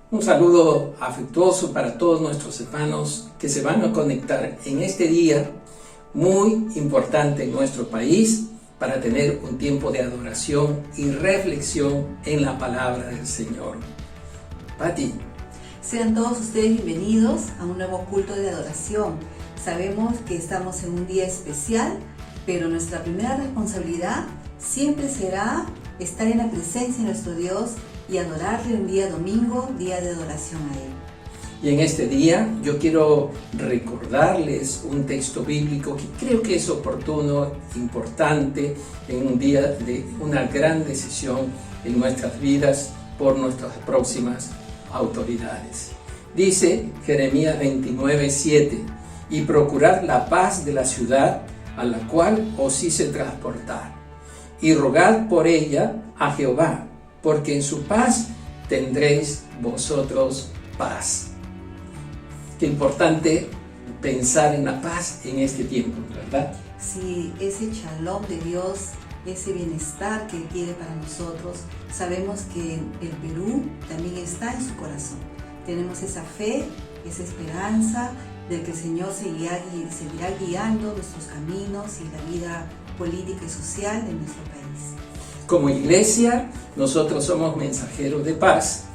Un saludo afectuoso para todos nuestros hermanos que se van a conectar en este día muy importante en nuestro país para tener un tiempo de adoración y reflexión en la palabra del Señor. Pati. Sean todos ustedes bienvenidos a un nuevo culto de adoración. Sabemos que estamos en un día especial, pero nuestra primera responsabilidad siempre será estar en la presencia de nuestro Dios y adorarle un día domingo, día de adoración a Él. Y en este día yo quiero recordarles un texto bíblico que creo que es oportuno, importante, en un día de una gran decisión en nuestras vidas por nuestras próximas autoridades. Dice Jeremías 29:7: y procurad la paz de la ciudad a la cual os hice transportar, y rogad por ella a Jehová, porque en su paz tendréis vosotros paz. Qué importante pensar en la paz en este tiempo, ¿verdad? Sí, ese shalom de Dios, ese bienestar que Él quiere para nosotros, sabemos que el Perú también está en su corazón. Tenemos esa fe, esa esperanza de que el Señor seguirá guiando nuestros caminos y la vida política y social de nuestro país. Como iglesia, nosotros somos mensajeros de paz,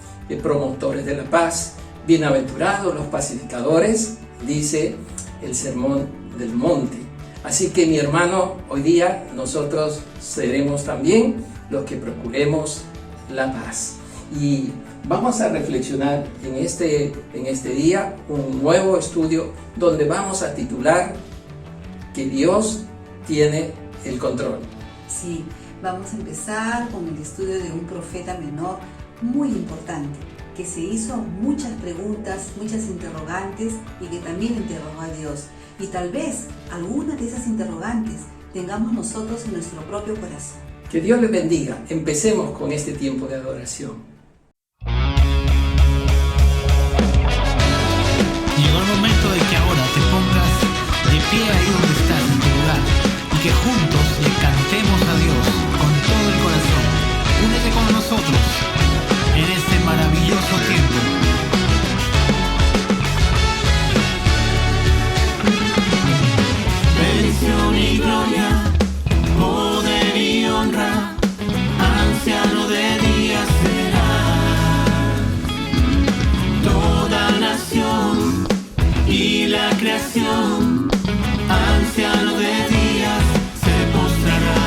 promotores de la paz. Bienaventurados los pacificadores, dice el Sermón del Monte. Así que, mi hermano, hoy día nosotros seremos también los que procuremos la paz. Y vamos a reflexionar en este día un nuevo estudio donde vamos a titular que Dios tiene el control. Sí, vamos a empezar con el estudio de un profeta menor muy importante, que se hizo muchas preguntas, muchas interrogantes y que también interrogó a Dios. Y tal vez algunas de esas interrogantes tengamos nosotros en nuestro propio corazón. Que Dios les bendiga. Empecemos con este tiempo de adoración. Llegó el momento de que ahora te pongas de pie ahí donde estás, en tu lugar, y que juntos le cantemos a Dios con todo el corazón. Únete con nosotros en este maravilloso tiempo. Bendición y gloria, poder y honra, anciano de días será. Toda nación y la creación, anciano de días se postrará.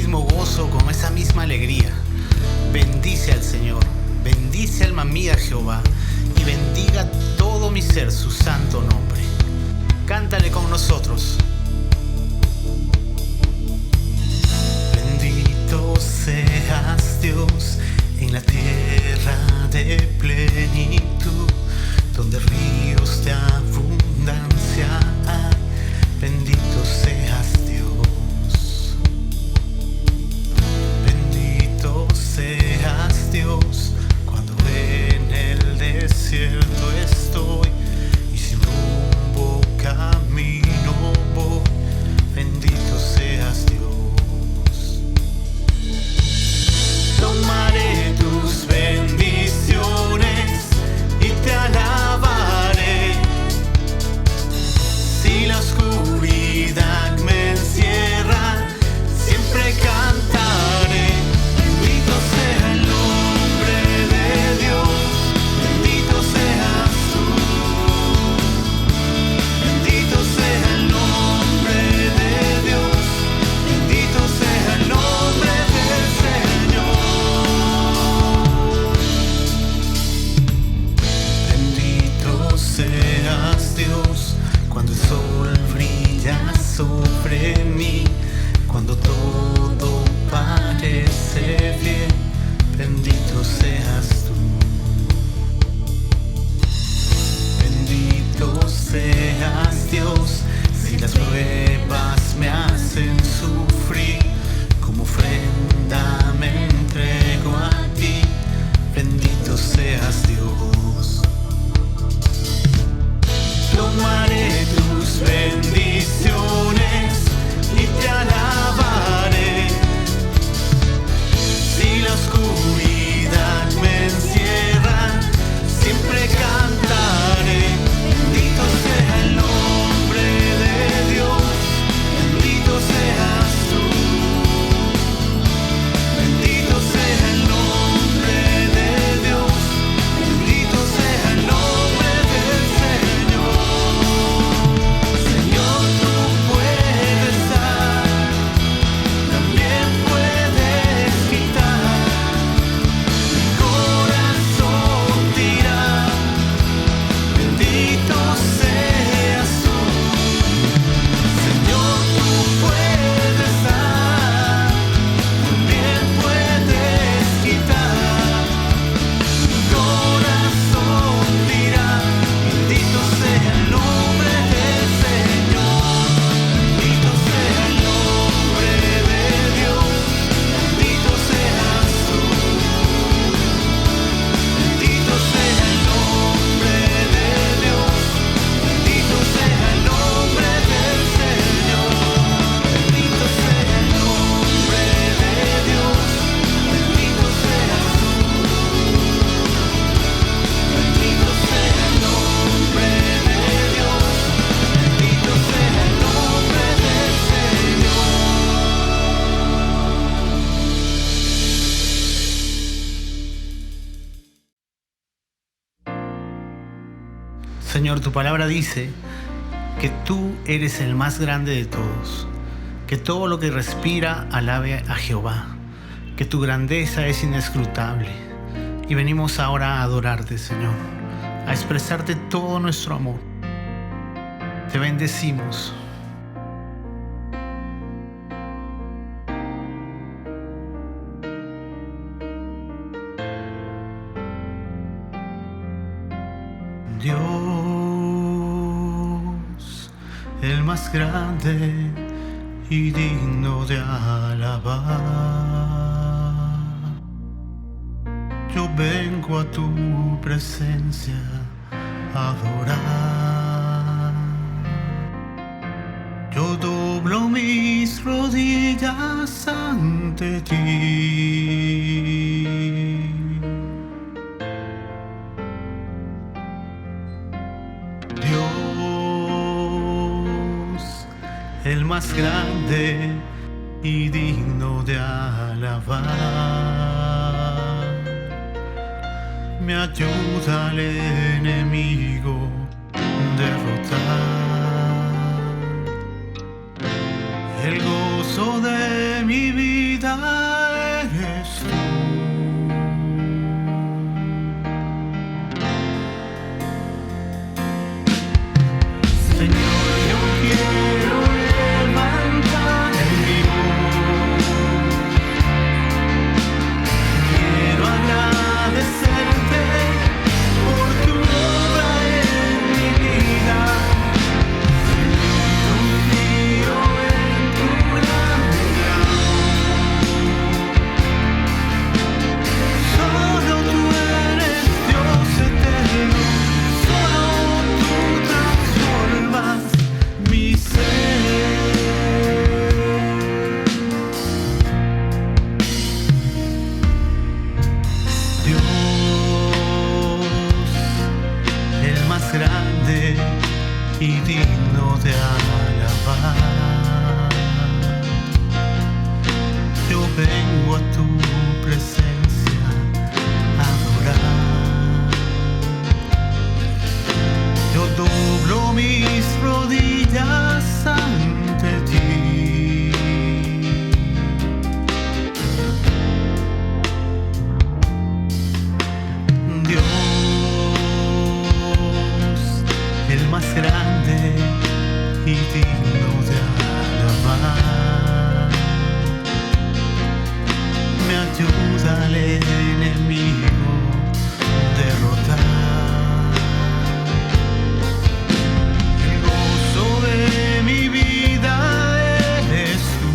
mismo gozo, con esa misma alegría. Bendice al Señor, bendice alma mía Jehová, y bendiga todo mi ser su santo nombre. Cántale con nosotros. Bendito seas Dios en la tierra de plenitud, donde ríos de abundancia hay. Bendito seas Dios. Bendito seas Dios cuando en el desierto estoy y sin rumbo camino voy. Bendito seas Dios. Tomaré tus bendiciones y te alabaré. Si la oscuridad me encierra, siempre cantaré. Bendito sea el nombre de Dios, bendito seas tú. Bendito sea el nombre de Dios, bendito sea el nombre del Señor. Bendito seas Dios cuando el sol brilla sobre mí, cuando todo parece bien. Bendito seas tú. Bendito seas Dios si las pruebas me hacen sufrir, como ofrenda me entrego a ti. Bendito seas Dios. Tomaré tus bendiciones y te alabaré. Si la oscuridad me encierra, siempre cantaré. Bendito sea el nombre de Dios, bendito seas tú. Bendito sea el nombre de Dios, bendito sea el nombre del Señor. Señor, tú puedes dar, también puedes quitar. Mi corazón dirá, bendito seas tú. Señor, tú puedes dar, también puedes quitar. Mi corazón dirá, bendito sea el nombre del Señor. Bendito sea el nombre de Dios, bendito seas tú. Bendito sea el nombre de Dios, bendito sea el nombre del Señor. Bendito sea el nombre de Dios, bendito seas tú. Bendito sea el nombre de Dios, bendito sea el nombre del Señor. Señor, tu palabra dice que tú eres el más grande de todos, que todo lo que respira alabe a Jehová, que tu grandeza es inescrutable. Y venimos ahora a adorarte, Señor, a expresarte todo nuestro amor. Te bendecimos. Dios, el más grande y digno de alabar. Yo vengo a tu presencia a adorar. Yo doblo mis rodillas ante ti. El más grande y digno de alabar, me ayuda al enemigo derrotar. El gozo de mi vida eres tú. Señor, yo quiero levantar mi voz. Quiero agradecerte por tu obra en mi vida. Confío en tu gran amor. Solo tú eres Dios eterno. Solo tú transformas mi ser. Dios, el más grande y digno de alabar. Yo vengo a tu presencia a adorar. Yo doblo mis rodillas ante ti. Dios, el más grande y digno de alabar. Me ayuda al enemigo derrotar. El gozo de mi vida eres tú.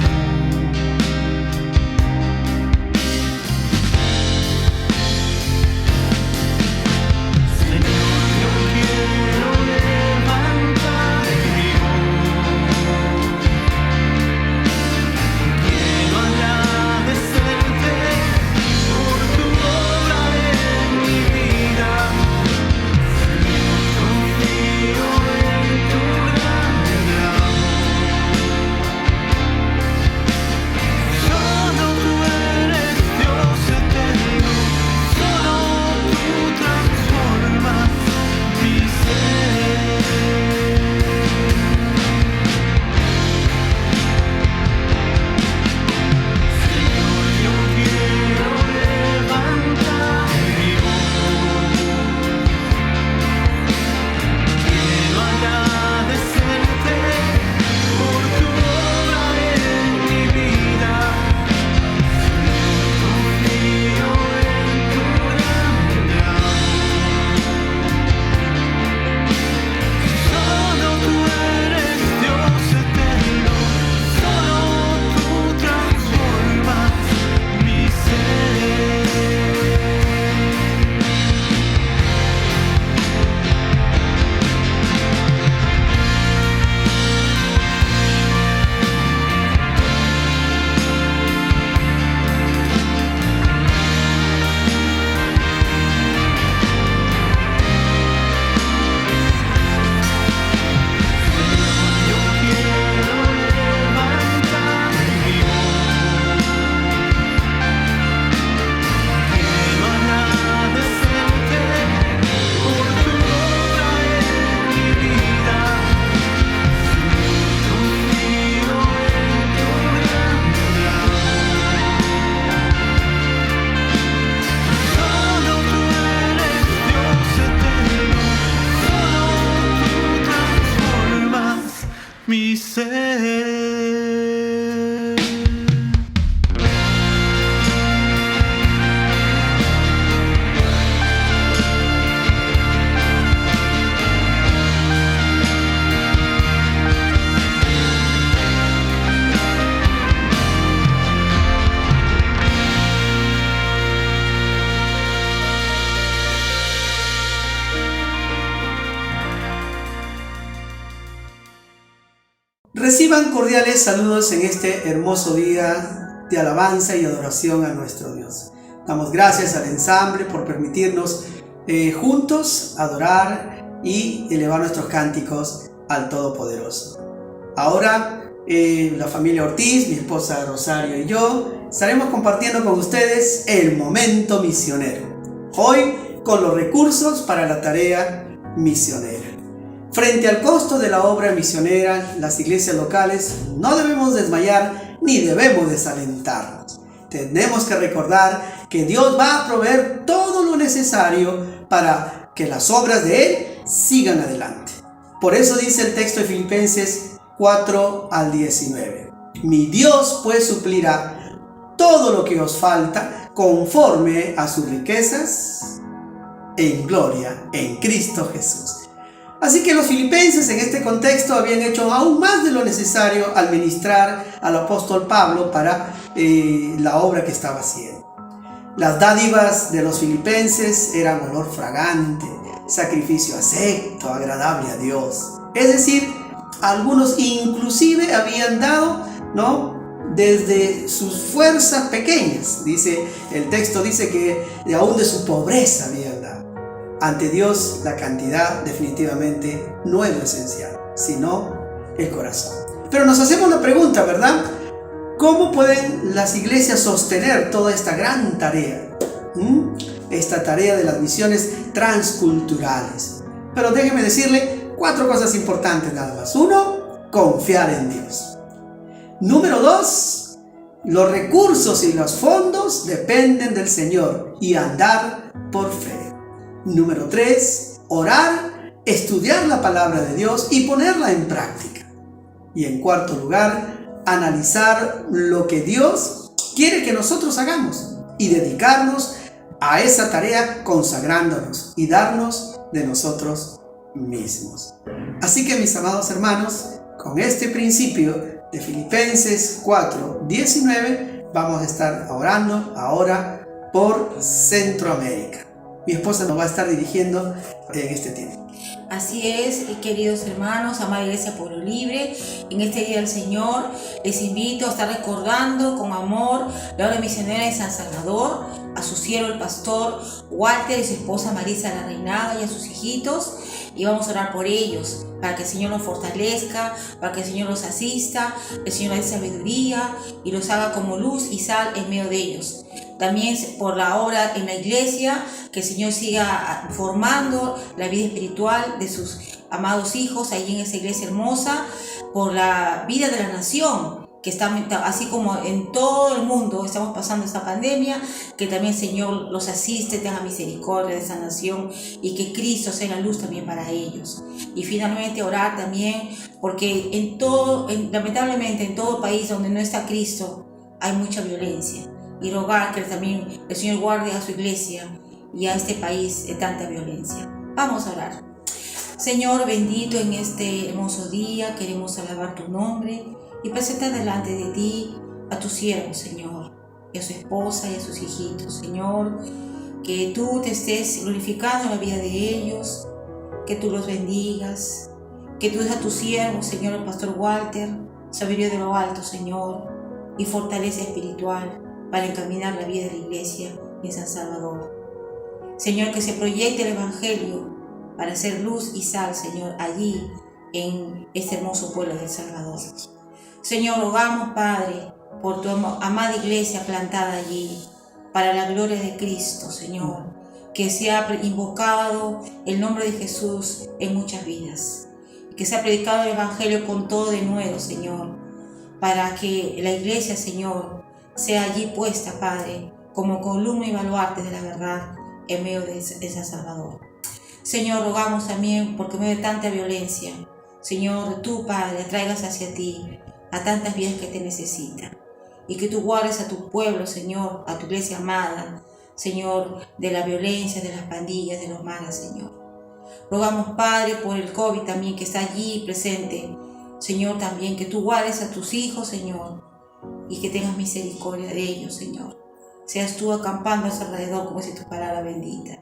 Señor, yo quiero levantar mi voz. Quiero agradecerte por tu obra en mi vida. Señor, confío en tu gran amor. Solo tú eres Dios eterno. Solo tú transformas mi ser. Señor, yo quiero levantar mi voz. Quiero agradecerte por tu obra en mi vida. Confío en tu gran amor. Solo tú eres Dios eterno. Solo tú transformas mi ser. Yo quiero levantar mi voz. Quiero agradecerte por tu obra en mi vida. Confío en tu gran amor. Solo tú eres Dios eterno. Solo tú transformas mi ser. Reciban cordiales saludos en este hermoso día de alabanza y adoración a nuestro Dios. Damos gracias al ensamble por permitirnos juntos adorar y elevar nuestros cánticos al Todopoderoso. Ahora la familia Ortiz, mi esposa Rosario y yo estaremos compartiendo con ustedes el momento misionero. Hoy con los recursos para la tarea misionera. Frente al costo de la obra misionera, las iglesias locales no debemos desmayar ni debemos desalentarnos. tenemos que recordar que Dios va a proveer todo lo necesario para que las obras de Él sigan adelante. Por eso dice el texto de Filipenses 4 al 19. Mi Dios pues suplirá todo lo que os falta conforme a sus riquezas en gloria en Cristo Jesús. Así que los filipenses en este contexto habían hecho aún más de lo necesario al ministrar al apóstol Pablo para la obra que estaba haciendo. Las dádivas de los filipenses eran olor fragante, sacrificio acepto, agradable a Dios. Es decir, algunos inclusive habían dado, desde sus fuerzas pequeñas. El texto dice que aún de su pobreza habían dado. Ante Dios la cantidad definitivamente no es lo esencial, sino el corazón. Pero nos hacemos la pregunta, ¿verdad? ¿Cómo pueden las iglesias sostener toda esta gran tarea? Esta tarea de las misiones transculturales. Pero déjeme decirle 4 cosas importantes nada más. 1, confiar en Dios. Número 2, los recursos y los fondos dependen del Señor y andar por fe. Número 3, orar, estudiar la palabra de Dios y ponerla en práctica. Y en cuarto lugar, analizar lo que Dios quiere que nosotros hagamos y dedicarnos a esa tarea consagrándonos y darnos de nosotros mismos. Así que mis amados hermanos, con este principio de Filipenses 4:19 vamos a estar orando ahora por Centroamérica. Mi esposa nos va a estar dirigiendo en este tiempo. Así es, queridos hermanos, amada Iglesia Pueblo Libre, en este día del Señor les invito a estar recordando con amor la obra misionera de San Salvador, a su siervo el pastor Walter y su esposa Marisa La Reinaga y a sus hijitos, y vamos a orar por ellos, para que el Señor los fortalezca, para que el Señor los asista, el Señor les dé sabiduría y los haga como luz y sal en medio de ellos. También por la obra en la iglesia, que el Señor siga formando la vida espiritual de sus amados hijos allí en esa iglesia hermosa, por la vida de la nación, que está, así como en todo el mundo estamos pasando esta pandemia, que también el Señor los asiste, tenga misericordia de esa nación y que Cristo sea la luz también para ellos. Y finalmente orar también, porque lamentablemente en todo país donde no está Cristo hay mucha violencia, y rogar que también el Señor guarde a su iglesia y a este país de tanta violencia. Vamos a orar. Señor bendito, en este hermoso día queremos alabar tu nombre y presentar delante de ti a tu siervo, Señor, y a su esposa y a sus hijitos, Señor, que tú te estés glorificando en la vida de ellos, que tú los bendigas, que tú des a tu siervo, Señor, el pastor Walter, sabiduría de lo alto, Señor, y fortaleza espiritual para encaminar la vida de la iglesia en San Salvador. Señor, que se proyecte el Evangelio para ser luz y sal, Señor, allí en este hermoso pueblo de El Salvador. Señor, rogamos, Padre, por tu amada iglesia plantada allí, para la gloria de Cristo, Señor, que sea invocado el nombre de Jesús en muchas vidas, que sea predicado el Evangelio con todo de nuevo, Señor, para que la iglesia, Señor, sea allí puesta, Padre, como columna y baluarte de la verdad en medio de San Salvador. Señor, rogamos también, porque en medio de tanta violencia, Señor, tú, Padre, traigas hacia ti a tantas vidas que te necesitan, y que tú guardes a tu pueblo, Señor, a tu iglesia amada, Señor, de la violencia, de las pandillas, de los malos, Señor. Rogamos, Padre, por el COVID también que está allí presente, Señor, también que tú guardes a tus hijos, Señor, y que tengas misericordia de ellos, Señor. Seas tú acampando a su alrededor, como dice tu palabra bendita.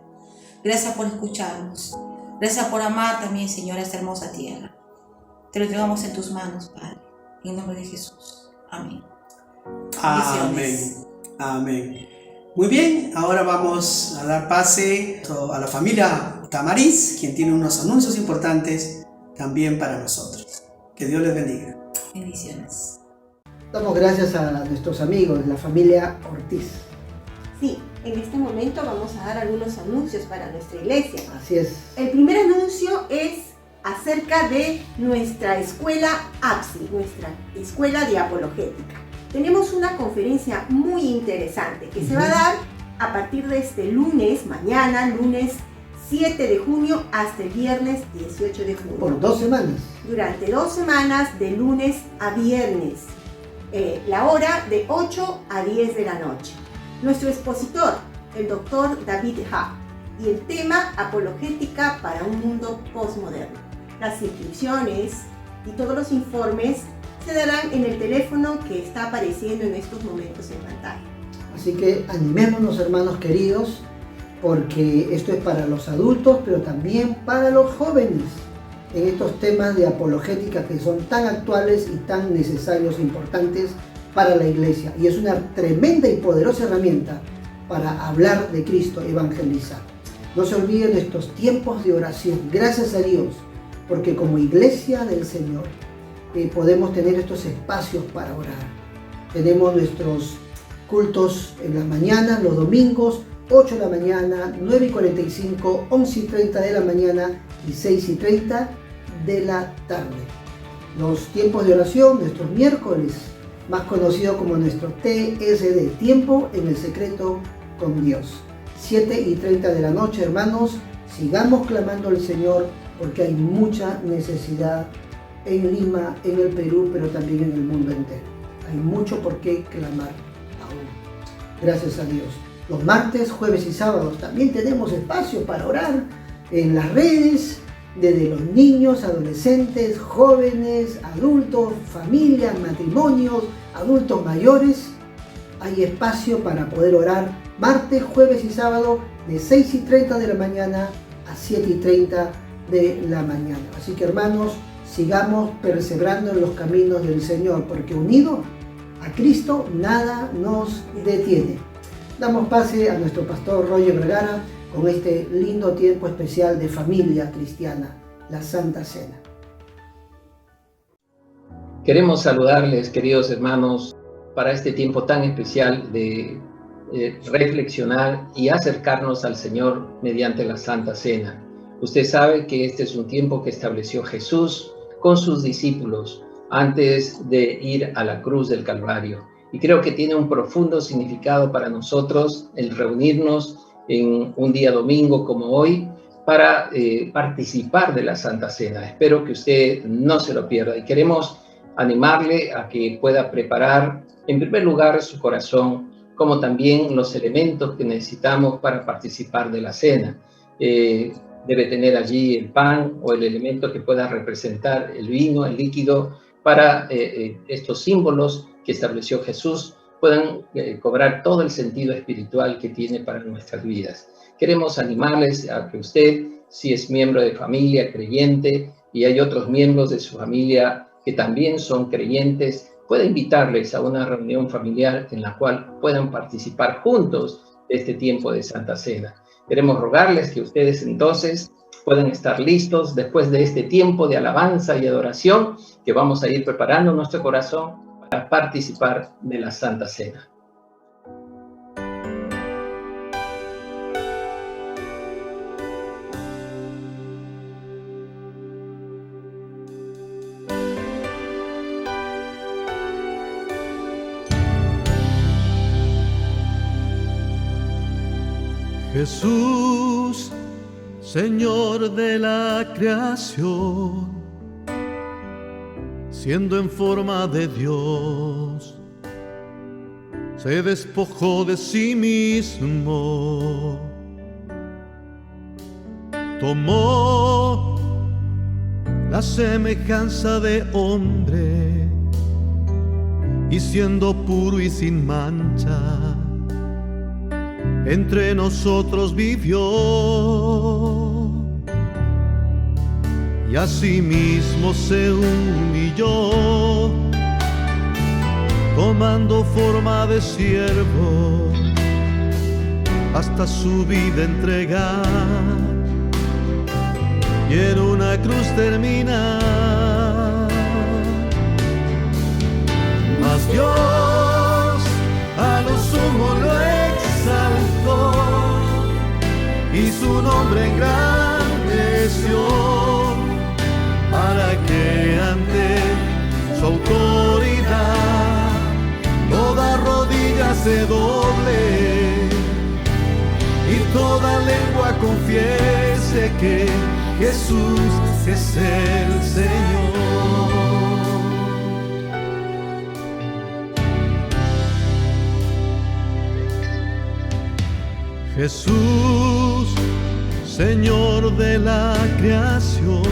Gracias por escucharnos. Gracias por amar también, Señor, esta hermosa tierra. Te lo entregamos en tus manos, Padre. En el nombre de Jesús. Amén. Amén. Amén. Muy bien, ahora vamos a dar pase a la familia Tamariz, quien tiene unos anuncios importantes también para nosotros. Que Dios les bendiga. Bendiciones. Damos gracias a nuestros amigos, la familia Ortiz. Sí, en este momento vamos a dar algunos anuncios para nuestra iglesia. Así es. El primer anuncio es acerca de nuestra escuela APSI, nuestra escuela de apologética. tenemos una conferencia muy interesante que se va a dar a partir de este lunes, mañana, lunes 7 de junio hasta el viernes 18 de junio. Por 2 semanas. Durante 2 semanas, de lunes a viernes. La hora de 8 a 10 de la noche. Nuestro expositor, el doctor David Ha, y el tema apologética para un mundo postmoderno. Las inscripciones y todos los informes se darán en el teléfono que está apareciendo en estos momentos en pantalla. Así que animémonos, hermanos queridos, porque esto es para los adultos, pero también para los jóvenes, en estos temas de apologética que son tan actuales y tan necesarios e importantes para la iglesia. Y es una tremenda y poderosa herramienta para hablar de Cristo, evangelizar. No se olviden de estos tiempos de oración. Gracias a Dios, porque como iglesia del Señor podemos tener estos espacios para orar. Tenemos nuestros cultos en las mañanas, los domingos, 8 de la mañana, 9:45, 11:30 de la mañana y 6:30 de la tarde. Los tiempos de oración, nuestros miércoles, más conocido como nuestro TSD, Tiempo en el Secreto con Dios. 7:30 de la noche, hermanos, sigamos clamando al Señor porque hay mucha necesidad en Lima, en el Perú, pero también en el mundo entero. Hay mucho por qué clamar aún. Gracias a Dios. Los martes, jueves y sábados también tenemos espacio para orar en las redes, desde los niños, adolescentes, jóvenes, adultos, familias, matrimonios, adultos mayores. Hay espacio para poder orar martes, jueves y sábado de 6:30 de la mañana a 7:30 de la mañana. Así que, hermanos, sigamos perseverando en los caminos del Señor, porque unidos a Cristo nada nos detiene. Damos pase a nuestro pastor Roger Vergara con este lindo tiempo especial de familia cristiana, la Santa Cena. Queremos saludarles, queridos hermanos, para este tiempo tan especial de reflexionar y acercarnos al Señor mediante la Santa Cena. Usted sabe que este es un tiempo que estableció Jesús con sus discípulos antes de ir a la cruz del Calvario. Y creo que tiene un profundo significado para nosotros el reunirnos en un día domingo como hoy para participar de la Santa Cena. Espero que usted no se lo pierda y queremos animarle a que pueda preparar en primer lugar su corazón, como también los elementos que necesitamos para participar de la cena. Debe tener allí el pan o el elemento que pueda representar el vino, el líquido, para estos símbolos que estableció Jesús puedan cobrar todo el sentido espiritual que tiene para nuestras vidas. Queremos animarles a que usted, si es miembro de familia creyente y hay otros miembros de su familia que también son creyentes, pueda invitarles a una reunión familiar en la cual puedan participar juntos de este tiempo de Santa Cena. Queremos rogarles que ustedes entonces puedan estar listos después de este tiempo de alabanza y adoración que vamos a ir preparando nuestro corazón para participar de la Santa Cena. Jesús, Señor de la creación, siendo en forma de Dios, se despojó de sí mismo, tomó la semejanza de hombre y siendo puro y sin mancha, entre nosotros vivió, y asimismo se humilló, tomando forma de siervo, hasta su vida entregar, y en una cruz terminar. Mas Dios a lo sumo lo exaltó y su nombre engrandeció, para que ante su autoridad se doble y toda lengua confiese que Jesús es el Señor. Jesús, Señor de la creación,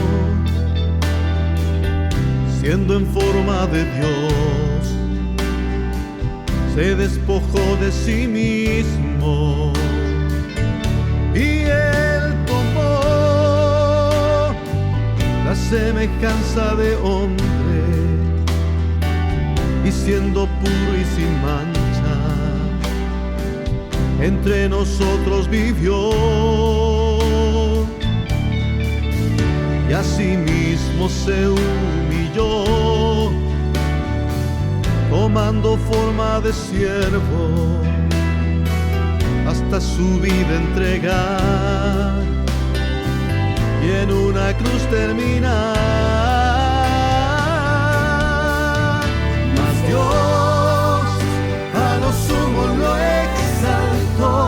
siendo en forma de Dios, se despojó de sí mismo y Él tomó la semejanza de hombre y siendo puro y sin mancha, entre nosotros vivió y asimismo se humilló, tomando forma de siervo, hasta su vida entregar y en una cruz terminar. Mas Dios a lo sumo lo exaltó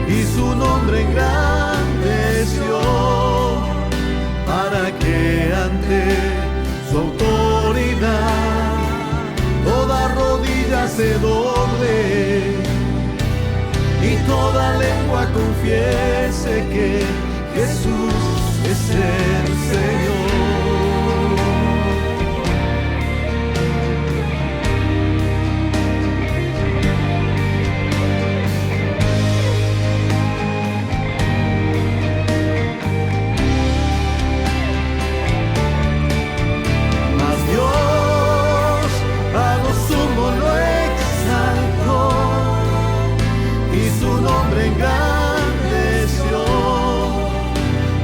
y su nombre engrandeció, para que ante su autoridad toda rodilla se doble y toda lengua confiese que Jesús es el Señor. Engrandeció,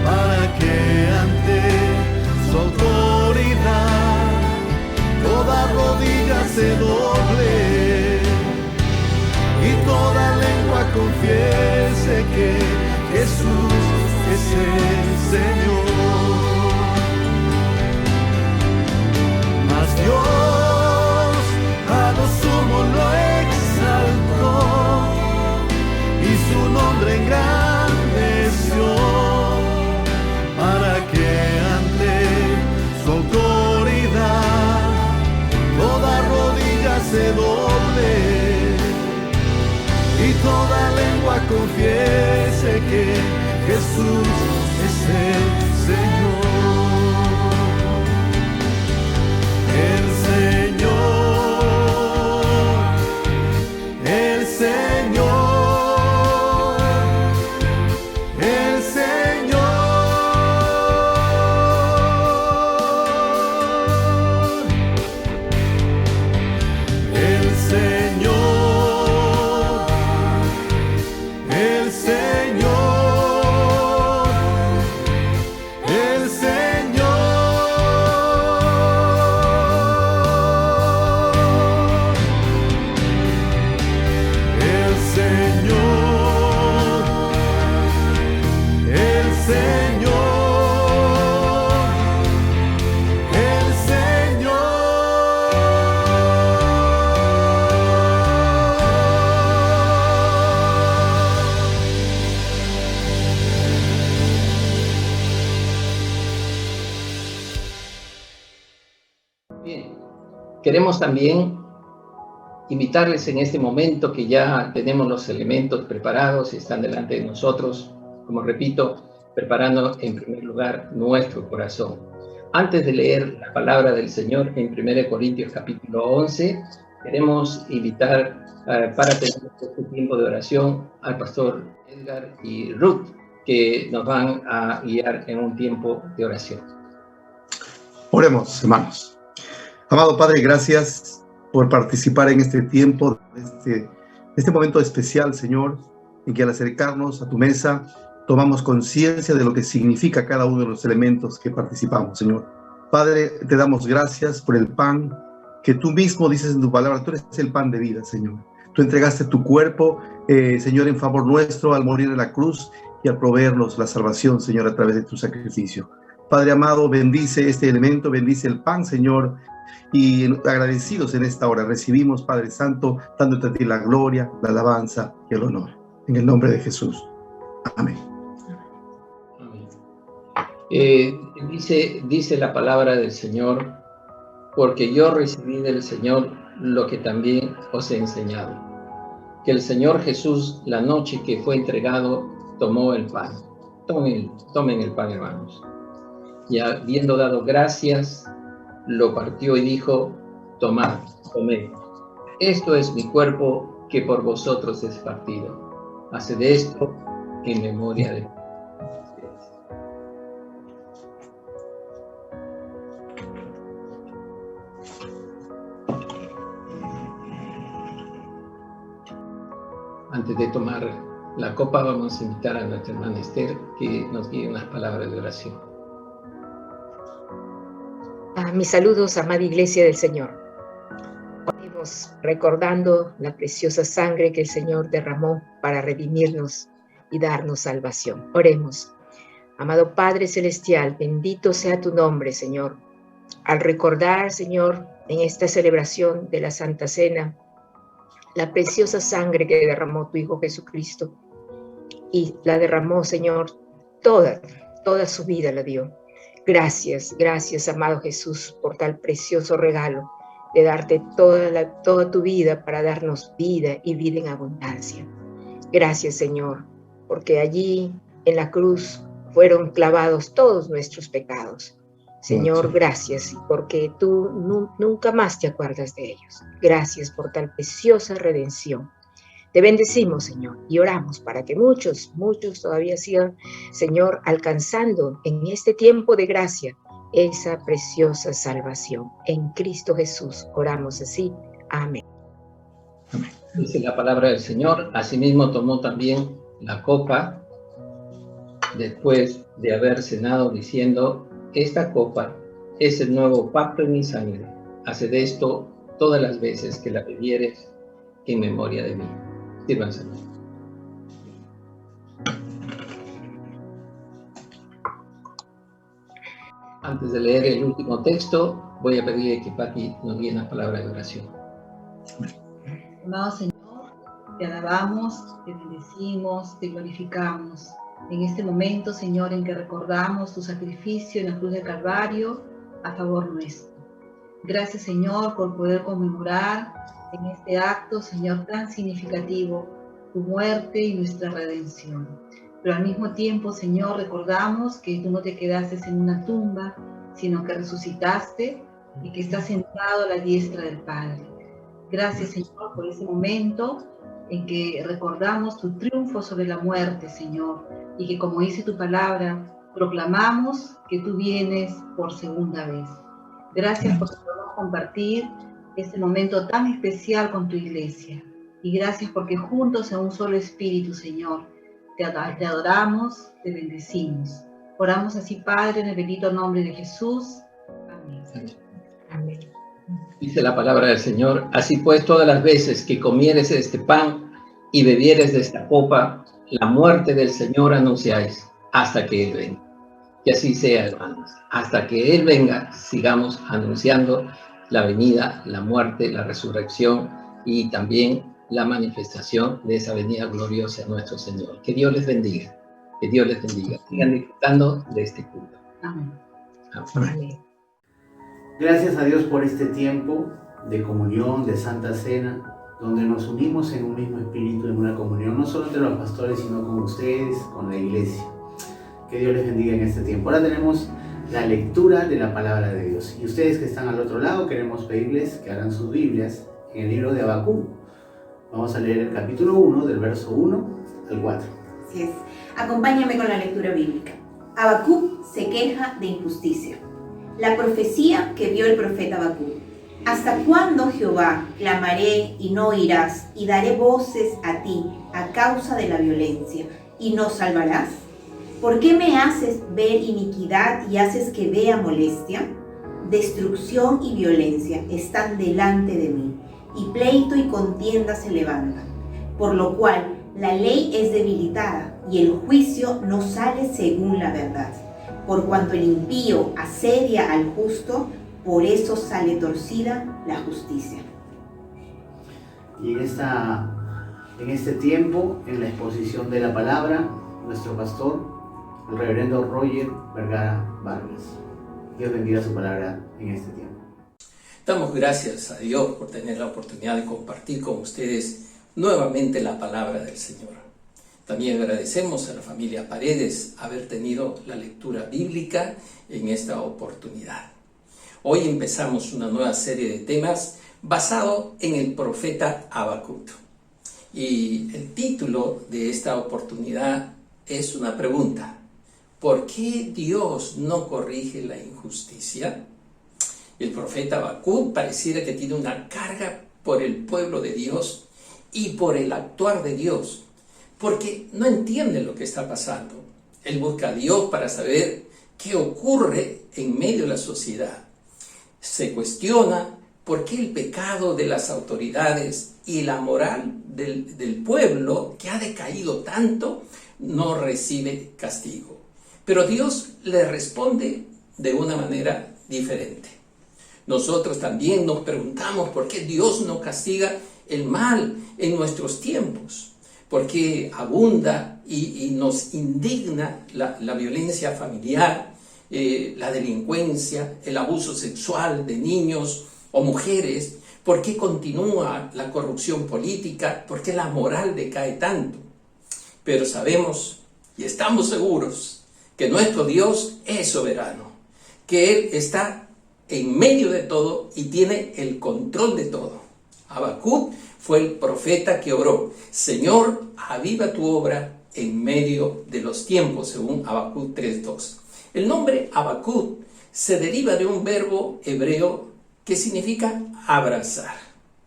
para que ante su autoridad toda rodilla se doble y toda lengua confiese que Jesús es el Señor. Mas Dios a lo sumo lo exaltó y su nombre engrandeció, para que ante su autoridad toda rodilla se doble y toda lengua confiese que Jesús es el Señor. El Señor, el Señor. Queremos también invitarles en este momento que ya tenemos los elementos preparados y están delante de nosotros, como repito, preparando en primer lugar nuestro corazón. Antes de leer la palabra del Señor en 1 Corintios capítulo 11, queremos invitar para tener este tiempo de oración al pastor Edgar y Ruth, que nos van a guiar en un tiempo de oración. Oremos, hermanos. Amado Padre, gracias por participar en este tiempo, este momento especial, Señor, en que al acercarnos a tu mesa tomamos conciencia de lo que significa cada uno de los elementos que participamos, Señor. Padre, te damos gracias por el pan que tú mismo dices en tu palabra. Tú eres el pan de vida, Señor. Tú entregaste tu cuerpo, Señor, en favor nuestro al morir en la cruz y al proveernos la salvación, Señor, a través de tu sacrificio. Padre amado, bendice este elemento, bendice el pan, Señor, Y agradecidos en esta hora, recibimos, Padre Santo, dándote a ti la gloria, la alabanza y el honor. En el nombre de Jesús. Amén. Dice la palabra del Señor, porque yo recibí del Señor lo que también os he enseñado, que el Señor Jesús, la noche que fue entregado, tomó el pan. Tomen el pan, hermanos. Y habiendo dado gracias, lo partió y dijo: tomad, comed. Esto es mi cuerpo que por vosotros es partido. Haced esto en memoria de mí. Antes de tomar la copa, vamos a invitar a nuestra hermana Esther que nos guíe unas palabras de oración. Mis saludos, amada Iglesia del Señor. Oremos recordando la preciosa sangre que el Señor derramó para redimirnos y darnos salvación. Oremos. Amado Padre Celestial, bendito sea tu nombre, Señor. Al recordar, Señor, en esta celebración de la Santa Cena, la preciosa sangre que derramó tu Hijo Jesucristo, y la derramó, Señor, toda su vida la dio. Gracias, amado Jesús, por tal precioso regalo de darte toda tu vida para darnos vida y vida en abundancia. Gracias, Señor, porque allí en la cruz fueron clavados todos nuestros pecados. Señor, gracias, porque tú nunca más te acuerdas de ellos. Gracias por tal preciosa redención. Te bendecimos, Señor, y oramos para que muchos todavía sigan, Señor, alcanzando en este tiempo de gracia esa preciosa salvación. En Cristo Jesús oramos así. Amén. Amén. Dice la palabra del Señor: asimismo tomó también la copa después de haber cenado, diciendo: esta copa es el nuevo pacto en mi sangre. Haced esto todas las veces que la bebieres en memoria de mí. Sírvanse. Antes de leer el último texto, voy a pedir que Pati nos guíe una palabra de oración. Amado Señor, te alabamos, te bendecimos, te glorificamos. En este momento, Señor, en que recordamos tu sacrificio en la cruz del Calvario a favor nuestro. Gracias, Señor, por poder conmemorar en este acto, Señor, tan significativo, tu muerte y nuestra redención. Pero al mismo tiempo, Señor, recordamos que tú no te quedaste en una tumba, sino que resucitaste y que estás sentado a la diestra del Padre. Gracias, Señor, por ese momento en que recordamos tu triunfo sobre la muerte, Señor, y que, como dice tu palabra, proclamamos que tú vienes por segunda vez. Gracias por podernos compartir este momento tan especial con tu iglesia. Y gracias porque juntos en un solo espíritu, Señor, te adoramos, te bendecimos. Oramos así, Padre, en el bendito nombre de Jesús. Amén. Amén. Dice la palabra del Señor: así pues, todas las veces que comieres este pan y bebieres de esta copa, la muerte del Señor anunciáis hasta que Él venga. Que así sea, hermanos. Hasta que Él venga, sigamos anunciando la venida, la muerte, la resurrección y también la manifestación de esa venida gloriosa de nuestro Señor. Que Dios les bendiga. Que Dios les bendiga. Sigan disfrutando de este culto. Amén. Amén. Gracias a Dios por este tiempo de comunión, de Santa Cena, donde nos unimos en un mismo espíritu, en una comunión, no solo entre los pastores, sino con ustedes, con la iglesia. Que Dios les bendiga en este tiempo. Ahora tenemos la lectura de la palabra de Dios. Y ustedes que están al otro lado, queremos pedirles que hagan sus Biblias en el libro de Habacuc. Vamos a leer el capítulo 1, del verso 1 al 4. Así es. Acompáñame con la lectura bíblica. Habacuc se queja de injusticia. La profecía que vio el profeta Habacuc. ¿Hasta cuándo, Jehová, clamaré y no oirás, y daré voces a ti a causa de la violencia, y no salvarás? ¿Por qué me haces ver iniquidad y haces que vea molestia? Destrucción y violencia están delante de mí, y pleito y contienda se levantan, por lo cual la ley es debilitada, y el juicio no sale según la verdad. Por cuanto el impío asedia al justo, por eso sale torcida la justicia. Y en este tiempo, en la exposición de la palabra, nuestro pastor, el reverendo Roger Vergara Vargas. Dios bendiga su palabra en este tiempo. Damos gracias a Dios por tener la oportunidad de compartir con ustedes nuevamente la palabra del Señor. También agradecemos a la familia Paredes haber tenido la lectura bíblica en esta oportunidad. Hoy empezamos una nueva serie de temas basado en el profeta Habacuc. Y el título de esta oportunidad es una pregunta: ¿por qué Dios no corrige la injusticia? El profeta Habacuc pareciera que tiene una carga por el pueblo de Dios y por el actuar de Dios, porque no entiende lo que está pasando. Él busca a Dios para saber qué ocurre en medio de la sociedad. Se cuestiona por qué el pecado de las autoridades y la moral del pueblo, que ha decaído tanto, no recibe castigo. Pero Dios le responde de una manera diferente. Nosotros también nos preguntamos por qué Dios no castiga el mal en nuestros tiempos, por qué abunda y nos indigna la violencia familiar, la delincuencia, el abuso sexual de niños o mujeres, por qué continúa la corrupción política, por qué la moral decae tanto. Pero sabemos y estamos seguros que nuestro Dios es soberano, que Él está en medio de todo y tiene el control de todo. Habacuc fue el profeta que oró: Señor, aviva tu obra en medio de los tiempos, según Habacuc 3:2. El nombre Habacuc se deriva de un verbo hebreo que significa abrazar.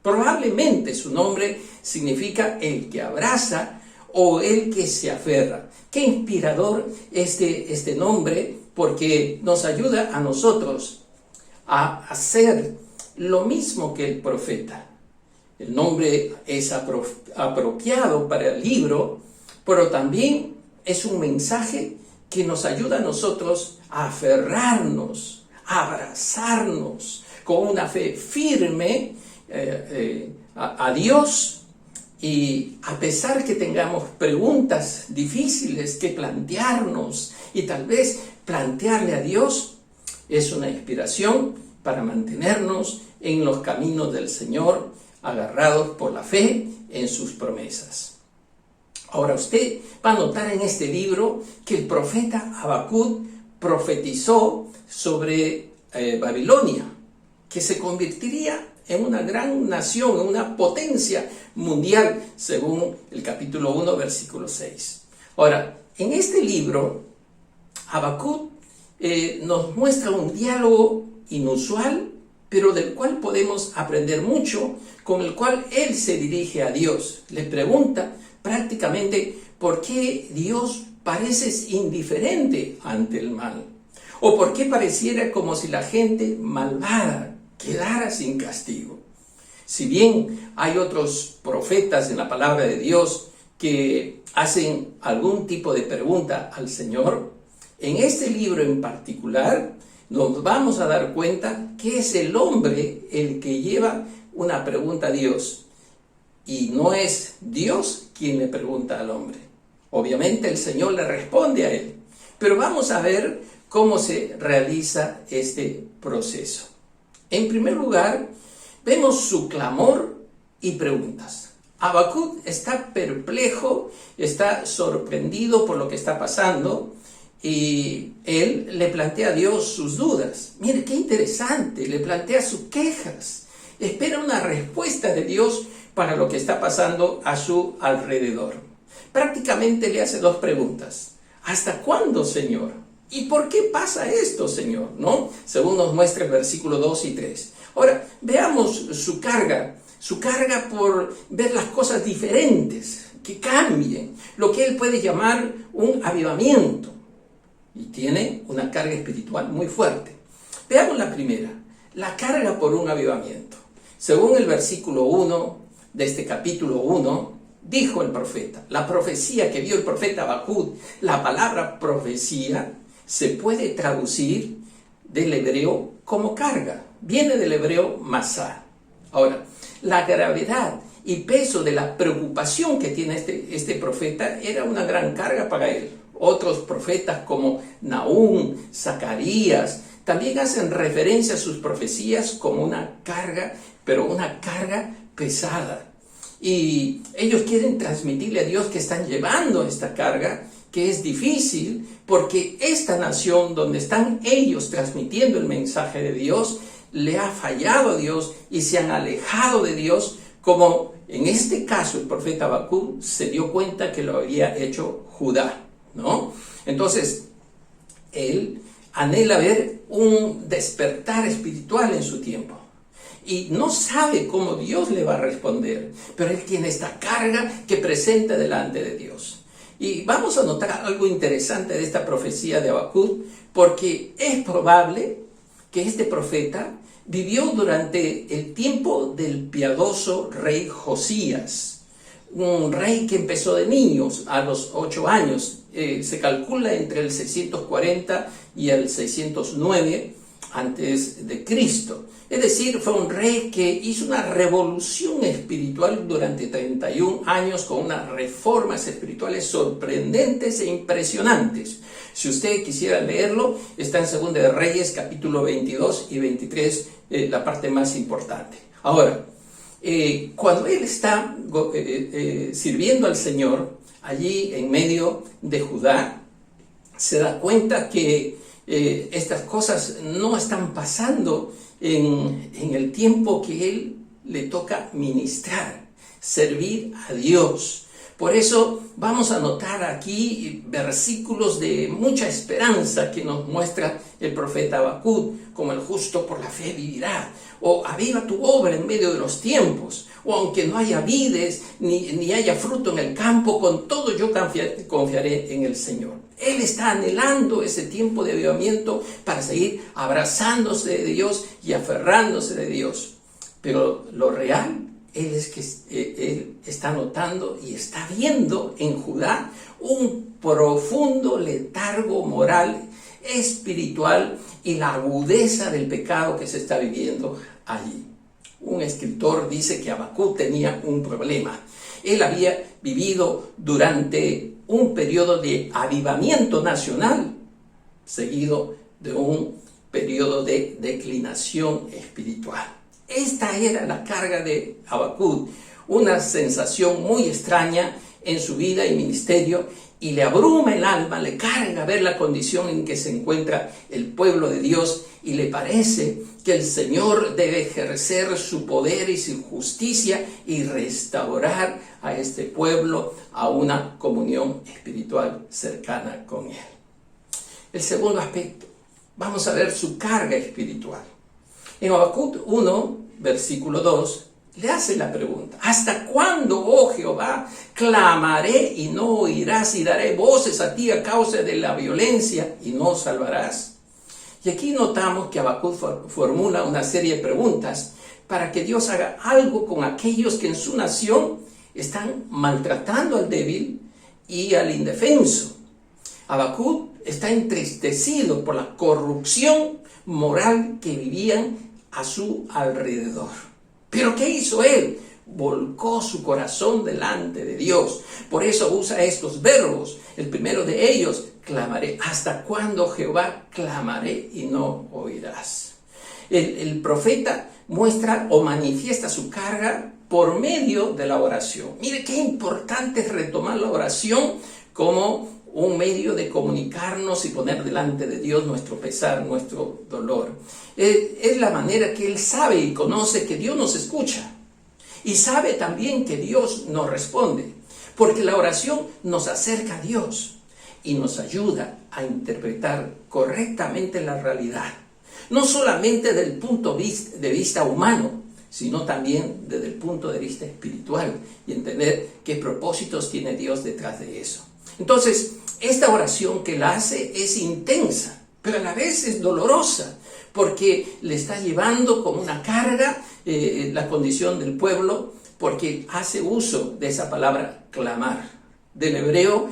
Probablemente su nombre significa el que abraza o el que se aferra. Qué inspirador este nombre, porque nos ayuda a nosotros a hacer lo mismo que el profeta. El nombre es apropiado para el libro, pero también es un mensaje que nos ayuda a nosotros a aferrarnos, a abrazarnos con una fe firme a Dios, y a pesar que tengamos preguntas difíciles que plantearnos y tal vez plantearle a Dios, es una inspiración para mantenernos en los caminos del Señor, agarrados por la fe en sus promesas. Ahora usted va a notar en este libro que el profeta Habacuc profetizó sobre Babilonia, que se convertiría en una gran nación, en una potencia mundial, según el capítulo 1, versículo 6. Ahora, en este libro, Habacuc nos muestra un diálogo inusual, pero del cual podemos aprender mucho, con el cual él se dirige a Dios. Le pregunta prácticamente por qué Dios parece indiferente ante el mal, o por qué pareciera como si la gente malvada quedara sin castigo. Si bien hay otros profetas en la palabra de Dios que hacen algún tipo de pregunta al Señor, en este libro en particular nos vamos a dar cuenta que es el hombre el que lleva una pregunta a Dios, y no es Dios quien le pregunta al hombre. Obviamente el Señor le responde a él, pero vamos a ver cómo se realiza este proceso. En primer lugar, vemos su clamor y preguntas. Habacuc está perplejo, está sorprendido por lo que está pasando, y él le plantea a Dios sus dudas. Mire qué interesante, le plantea sus quejas, espera una respuesta de Dios para lo que está pasando a su alrededor. Prácticamente le hace dos preguntas: ¿hasta cuándo, Señor? ¿Y por qué pasa esto, Señor? ¿No? Según nos muestra el versículo 2 y 3. Ahora, veamos su carga por ver las cosas diferentes, que cambien, lo que él puede llamar un avivamiento. Y tiene una carga espiritual muy fuerte. Veamos la primera, la carga por un avivamiento. Según el versículo 1 de este capítulo 1, dijo el profeta, la profecía que vio el profeta Habacuc, la palabra profecía se puede traducir del hebreo como carga. viene del hebreo masá. Ahora, la gravedad y peso de la preocupación que tiene este profeta era una gran carga para él. Otros profetas como Nahum, Zacarías, también hacen referencia a sus profecías como una carga, pero una carga pesada. Y ellos quieren transmitirle a Dios que están llevando esta carga, que es difícil, porque esta nación donde están ellos transmitiendo el mensaje de Dios, le ha fallado a Dios y se han alejado de Dios, como en este caso el profeta Habacuc se dio cuenta que lo había hecho Judá, ¿no? Entonces, él anhela ver un despertar espiritual en su tiempo y no sabe cómo Dios le va a responder, pero él tiene esta carga que presenta delante de Dios. Y vamos a notar algo interesante de esta profecía de Habacuc, porque es probable que este profeta vivió durante el tiempo del piadoso rey Josías, un rey que empezó de niños a los 8 años. Se calcula entre el 640 y el 609 antes de Cristo. Es decir, fue un rey que hizo una revolución espiritual durante 31 años con unas reformas espirituales sorprendentes e impresionantes. Si usted quisiera leerlo, está en 2 de Reyes, capítulo 22 y 23, la parte más importante. Ahora, cuando él está sirviendo al Señor, allí en medio de Judá, se da cuenta que estas cosas no están pasando en el tiempo que él le toca ministrar, servir a Dios. Por eso vamos a notar aquí versículos de mucha esperanza que nos muestra el profeta Habacuc, como el justo por la fe vivirá, o aviva tu obra en medio de los tiempos, o aunque no haya vides ni haya fruto en el campo, con todo yo confiaré en el Señor. Él está anhelando ese tiempo de avivamiento para seguir abrazándose de Dios y aferrándose de Dios. Pero lo real es que él está notando y está viendo en Judá un profundo letargo moral, espiritual y la agudeza del pecado que se está viviendo allí. Un escritor dice que Habacuc tenía un problema. Él había vivido durante un periodo de avivamiento nacional, seguido de un periodo de declinación espiritual. Esta era la carga de Habacuc, una sensación muy extraña en su vida y ministerio, y le abruma el alma, le carga ver la condición en que se encuentra el pueblo de Dios, y le parece que el Señor debe ejercer su poder y su justicia y restaurar a este pueblo a una comunión espiritual cercana con Él. El segundo aspecto, vamos a ver su carga espiritual. En Habacuc 1, versículo 2, le hace la pregunta: ¿hasta cuándo, oh Jehová, clamaré y no oirás, y daré voces a ti a causa de la violencia y no salvarás? Y aquí notamos que Habacuc formula una serie de preguntas para que Dios haga algo con aquellos que en su nación están maltratando al débil y al indefenso. Habacuc está entristecido por la corrupción moral que vivían a su alrededor. ¿Pero qué hizo él? Volcó su corazón delante de Dios. Por eso usa estos verbos. El primero de ellos, clamaré. ¿Hasta cuándo, Jehová, clamaré y no oirás? El profeta muestra o manifiesta su carga por medio de la oración. Mire qué importante es retomar la oración como un medio de comunicarnos y poner delante de Dios nuestro pesar, nuestro dolor. Es la manera que él sabe y conoce que Dios nos escucha. Y sabe también que Dios nos responde. Porque la oración nos acerca a Dios y nos ayuda a interpretar correctamente la realidad. No solamente desde el punto de vista humano, sino también desde el punto de vista espiritual y entender qué propósitos tiene Dios detrás de eso. Entonces, esta oración que él hace es intensa, pero a la vez es dolorosa, porque le está llevando como una carga la condición del pueblo, porque hace uso de esa palabra clamar, del hebreo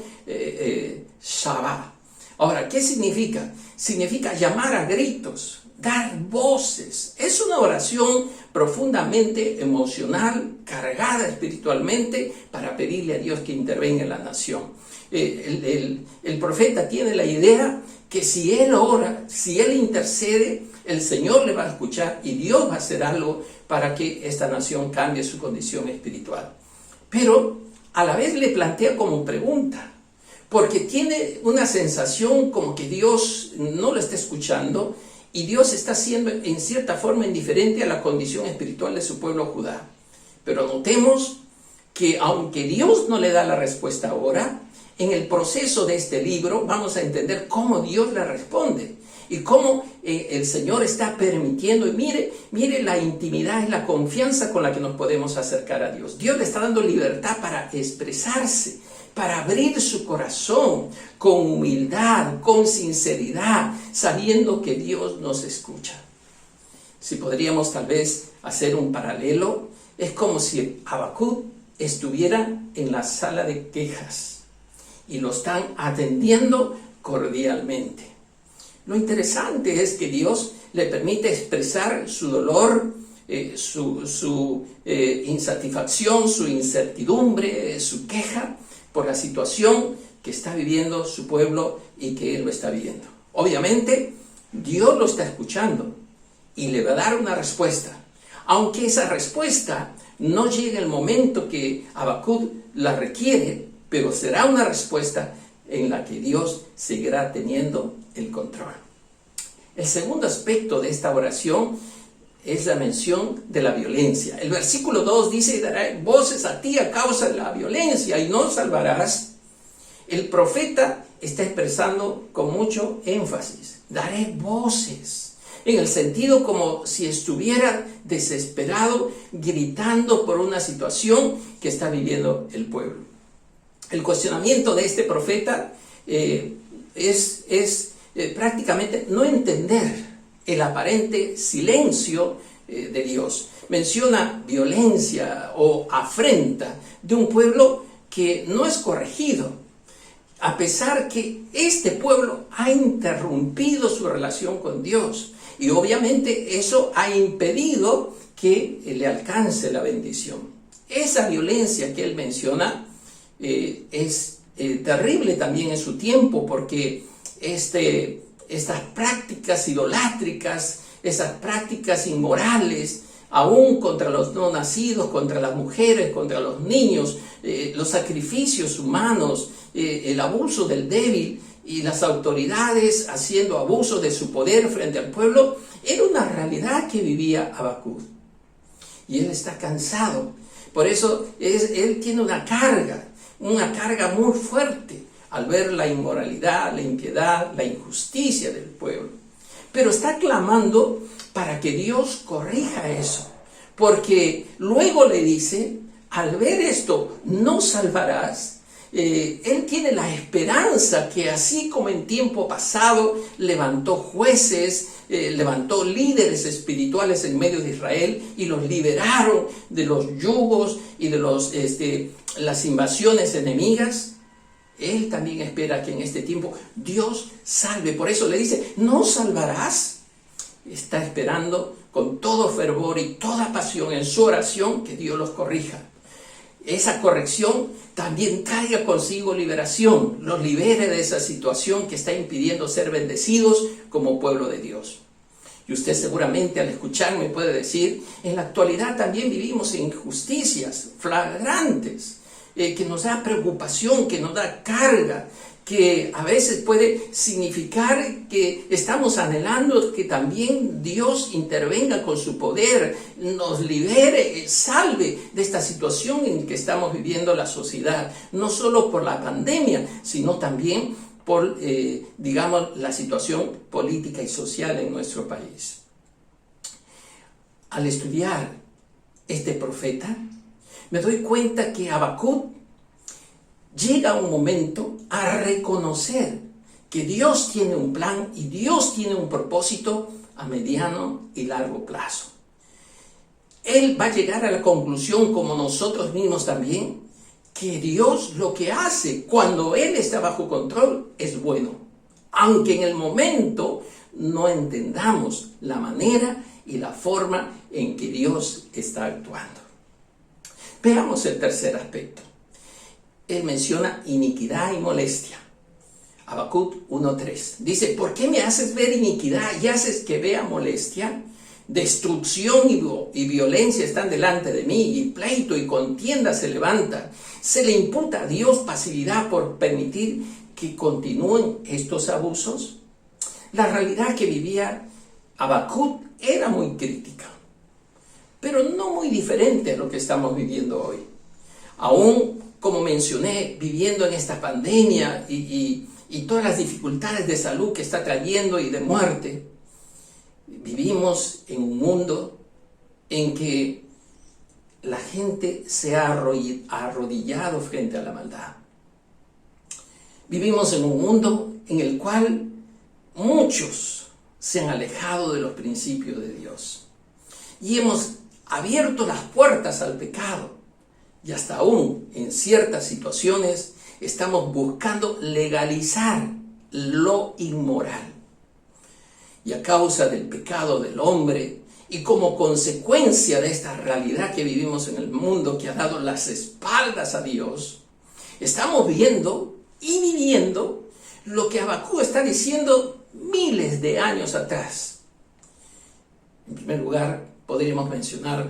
shabá. Ahora, ¿qué significa? Significa llamar a gritos, dar voces. Es una oración profundamente emocional, cargada espiritualmente, para pedirle a Dios que intervenga en la nación. El profeta tiene la idea que si él ora, si él intercede, el Señor le va a escuchar y Dios va a hacer algo para que esta nación cambie su condición espiritual. Pero a la vez le plantea como pregunta, porque tiene una sensación como que Dios no lo está escuchando y Dios está siendo en cierta forma indiferente a la condición espiritual de su pueblo Judá. Pero notemos que aunque Dios no le da la respuesta ahora, en el proceso de este libro vamos a entender cómo Dios le responde y cómo el Señor está permitiendo. Y mire la intimidad y la confianza con la que nos podemos acercar a Dios. Dios le está dando libertad para expresarse, para abrir su corazón con humildad, con sinceridad, sabiendo que Dios nos escucha. Si podríamos tal vez hacer un paralelo, es como si Habacuc estuviera en la sala de quejas y lo están atendiendo cordialmente. Lo interesante es que Dios le permite expresar su dolor, su insatisfacción, su incertidumbre, su queja por la situación que está viviendo su pueblo y que él lo está viviendo. Obviamente, Dios lo está escuchando y le va a dar una respuesta. Aunque esa respuesta no llegue el momento que Habacuc la requiere, pero será una respuesta en la que Dios seguirá teniendo el control. El segundo aspecto de esta oración es la mención de la violencia. El versículo 2 dice: daré voces a ti a causa de la violencia y no salvarás. El profeta está expresando con mucho énfasis: daré voces, en el sentido como si estuviera desesperado, gritando por una situación que está viviendo el pueblo. El cuestionamiento de este profeta es prácticamente no entender el aparente silencio de Dios. Menciona violencia o afrenta de un pueblo que no es corregido, a pesar que este pueblo ha interrumpido su relación con Dios. Y obviamente eso ha impedido que le alcance la bendición. Esa violencia que él menciona es terrible también en su tiempo, porque estas prácticas idolátricas, esas prácticas inmorales, aún contra los no nacidos, contra las mujeres, contra los niños, los sacrificios humanos, el abuso del débil y las autoridades haciendo abuso de su poder frente al pueblo, era una realidad que vivía Habacuc. Y él está cansado. Por eso él tiene una carga muy fuerte al ver la inmoralidad, la impiedad, la injusticia del pueblo. Pero está clamando para que Dios corrija eso, porque luego le dice: al ver esto no salvarás. Él tiene la esperanza que así como en tiempo pasado levantó jueces, levantó líderes espirituales en medio de Israel y los liberaron de los yugos y de las invasiones enemigas, él también espera que en este tiempo Dios salve. Por eso le dice: ¿no salvarás? Está esperando con todo fervor y toda pasión en su oración que Dios los corrija. Esa corrección también traiga consigo liberación, los libere de esa situación que está impidiendo ser bendecidos como pueblo de Dios. Y usted seguramente al escucharme puede decir: en la actualidad también vivimos injusticias flagrantes, que nos da preocupación, que nos da carga, que a veces puede significar que estamos anhelando que también Dios intervenga con su poder, nos libere, salve de esta situación en que estamos viviendo la sociedad, no solo por la pandemia, sino también por, la situación política y social en nuestro país. Al estudiar este profeta, me doy cuenta que Habacuc llega un momento a reconocer que Dios tiene un plan y Dios tiene un propósito a mediano y largo plazo. Él va a llegar a la conclusión, como nosotros mismos también, que Dios lo que hace cuando Él está bajo control es bueno, aunque en el momento no entendamos la manera y la forma en que Dios está actuando. Veamos el tercer aspecto. Él menciona iniquidad y molestia. Habacuc 1:3 dice: ¿por qué me haces ver iniquidad y haces que vea molestia? Destrucción y violencia están delante de mí, y pleito y contienda se levanta. ¿Se le imputa a Dios pasividad por permitir que continúen estos abusos? La realidad que vivía Habacuc era muy crítica, pero no muy diferente a lo que estamos viviendo hoy. Aún, como mencioné, viviendo en esta pandemia y todas las dificultades de salud que está trayendo y de muerte, vivimos en un mundo en que la gente se ha arrodillado frente a la maldad. Vivimos en un mundo en el cual muchos se han alejado de los principios de Dios y hemos abierto las puertas al pecado, y hasta aún en ciertas situaciones estamos buscando legalizar lo inmoral. Y a causa del pecado del hombre y como consecuencia de esta realidad que vivimos en el mundo, que ha dado las espaldas a Dios, estamos viendo y viviendo lo que Habacuc está diciendo miles de años atrás. En primer lugar, podríamos mencionar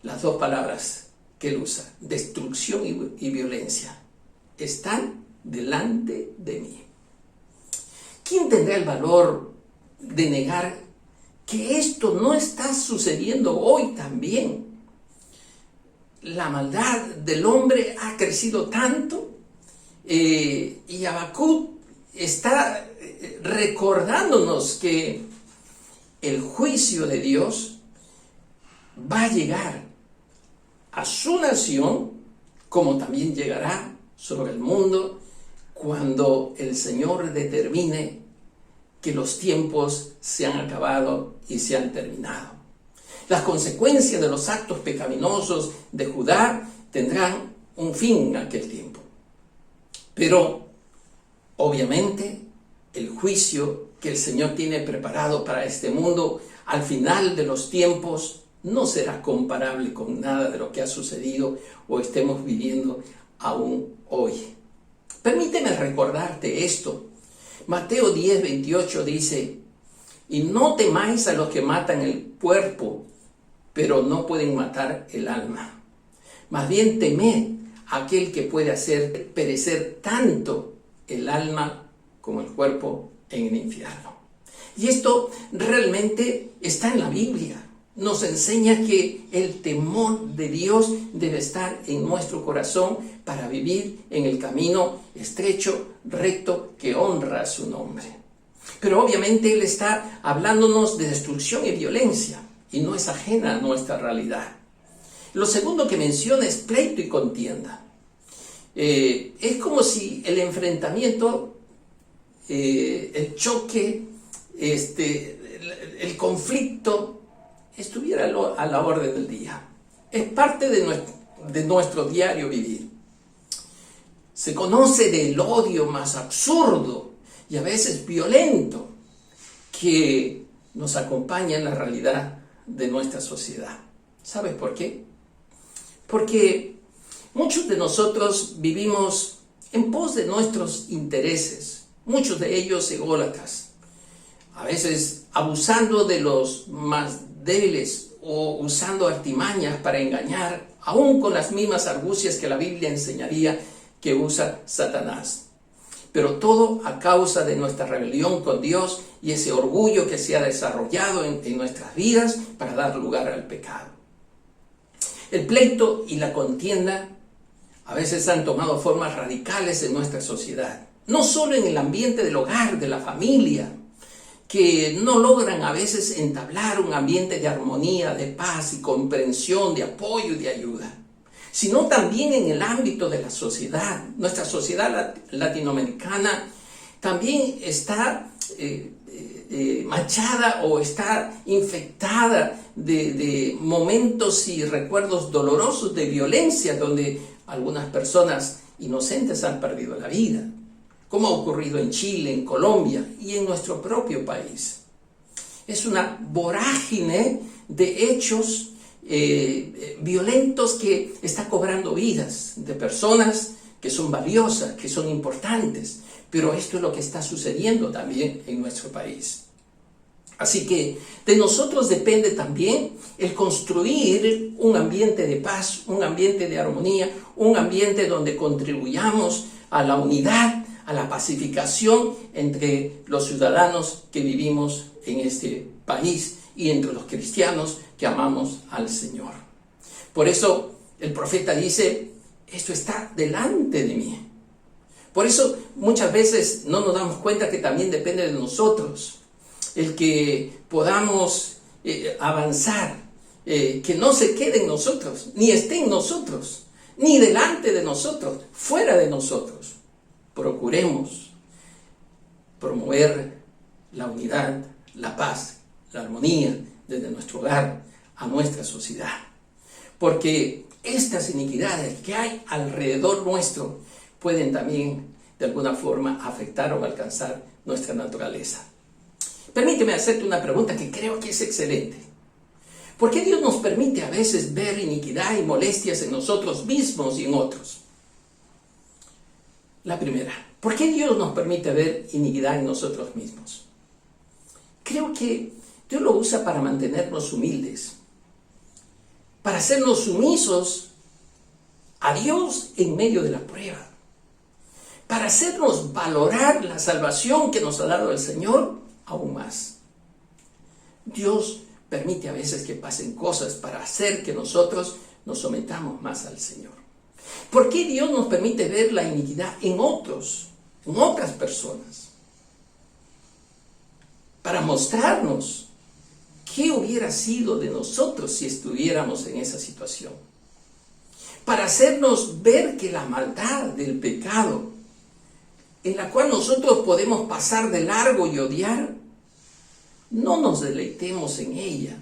las dos palabras que él usa: destrucción y violencia. Están delante de mí. ¿Quién tendrá el valor de negar que esto no está sucediendo hoy también? La maldad del hombre ha crecido tanto, y Habacuc está recordándonos que el juicio de Dios va a llegar a su nación, como también llegará sobre el mundo cuando el Señor determine que los tiempos se han acabado y se han terminado. Las consecuencias de los actos pecaminosos de Judá tendrán un fin en aquel tiempo. Pero, obviamente, el juicio que el Señor tiene preparado para este mundo al final de los tiempos no será comparable con nada de lo que ha sucedido o estemos viviendo aún hoy. Permíteme recordarte esto. Mateo 10:28 dice: y no temáis a los que matan el cuerpo, pero no pueden matar el alma. Más bien temed a aquel que puede hacer perecer tanto el alma como el cuerpo en el infierno. Y esto realmente está en la Biblia. Nos enseña que el temor de Dios debe estar en nuestro corazón para vivir en el camino estrecho, recto, que honra a su nombre. Pero obviamente Él está hablándonos de destrucción y violencia, y no es ajena a nuestra realidad. Lo segundo que menciona es pleito y contienda. Es como si el enfrentamiento, el choque, el conflicto estuviera a la orden del día. Es parte de nuestro diario vivir. Se conoce del odio más absurdo y a veces violento que nos acompaña en la realidad de nuestra sociedad. ¿Sabes por qué? Porque muchos de nosotros vivimos en pos de nuestros intereses, muchos de ellos ególatras, a veces abusando de los más débiles o usando artimañas para engañar, aún con las mismas argucias que la Biblia enseñaría que usa Satanás. Pero todo a causa de nuestra rebelión con Dios y ese orgullo que se ha desarrollado en nuestras vidas para dar lugar al pecado. El pleito y la contienda a veces han tomado formas radicales en nuestra sociedad, no solo en el ambiente del hogar, de la familia, que no logran a veces entablar un ambiente de armonía, de paz y comprensión, de apoyo y de ayuda, sino también en el ámbito de la sociedad. Nuestra sociedad latinoamericana también está manchada o está infectada de momentos y recuerdos dolorosos de violencia, donde algunas personas inocentes han perdido la vida. como ha ocurrido en Chile, en Colombia y en nuestro propio país. Es una vorágine de hechos violentos que está cobrando vidas de personas que son valiosas, que son importantes, pero esto es lo que está sucediendo también en nuestro país. Así que de nosotros depende también el construir un ambiente de paz, un ambiente de armonía, un ambiente donde contribuyamos a la unidad, a la pacificación entre los ciudadanos que vivimos en este país y entre los cristianos que amamos al Señor. Por eso el profeta dice, esto está delante de mí. Por eso muchas veces no nos damos cuenta que también depende de nosotros el que podamos avanzar, que no se quede en nosotros, ni esté en nosotros, ni delante de nosotros, fuera de nosotros. Procuremos promover la unidad, la paz, la armonía desde nuestro hogar a nuestra sociedad. Porque estas iniquidades que hay alrededor nuestro pueden también de alguna forma afectar o alcanzar nuestra naturaleza. Permíteme hacerte una pregunta que creo que es excelente. ¿Por qué Dios nos permite a veces ver iniquidad y molestias en nosotros mismos y en otros? La primera, ¿por qué Dios nos permite ver iniquidad en nosotros mismos? Creo que Dios lo usa para mantenernos humildes, para hacernos sumisos a Dios en medio de la prueba, para hacernos valorar la salvación que nos ha dado el Señor aún más. Dios permite a veces que pasen cosas para hacer que nosotros nos sometamos más al Señor. ¿Por qué Dios nos permite ver la iniquidad en otros, en otras personas? Para mostrarnos qué hubiera sido de nosotros si estuviéramos en esa situación. Para hacernos ver que la maldad del pecado, en la cual nosotros podemos pasar de largo y odiar, no nos deleitemos en ella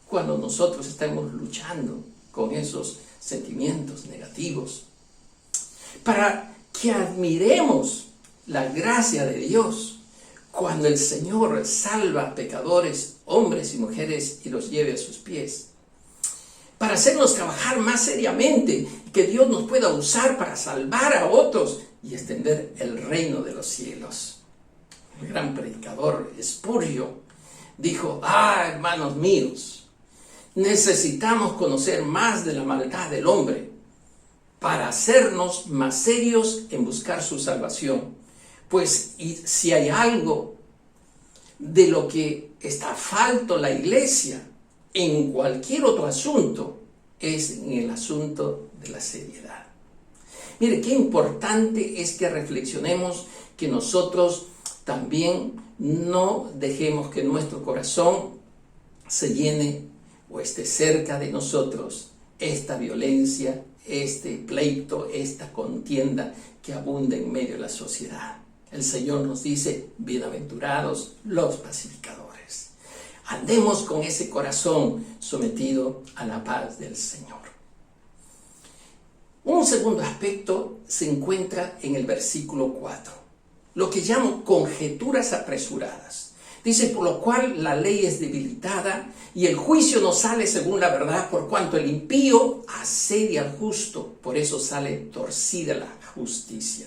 cuando nosotros estamos luchando con esos sentimientos negativos. Para que admiremos la gracia de Dios cuando el Señor salva a pecadores, hombres y mujeres, y los lleve a sus pies. Para hacernos trabajar más seriamente y que Dios nos pueda usar para salvar a otros y extender el reino de los cielos. El gran predicador Spurgeon dijo, hermanos míos, necesitamos conocer más de la maldad del hombre para hacernos más serios en buscar su salvación. Pues si hay algo de lo que está falto la iglesia en cualquier otro asunto, es en el asunto de la seriedad. Mire, qué importante es que reflexionemos, que nosotros también no dejemos que nuestro corazón se llene o esté cerca de nosotros esta violencia, este pleito, esta contienda que abunda en medio de la sociedad. El Señor nos dice, bienaventurados los pacificadores. Andemos con ese corazón sometido a la paz del Señor. Un segundo aspecto se encuentra en el versículo 4, lo que llamo conjeturas apresuradas. Dice, por lo cual la ley es debilitada y el juicio no sale según la verdad, por cuanto el impío asedia al justo, por eso sale torcida la justicia.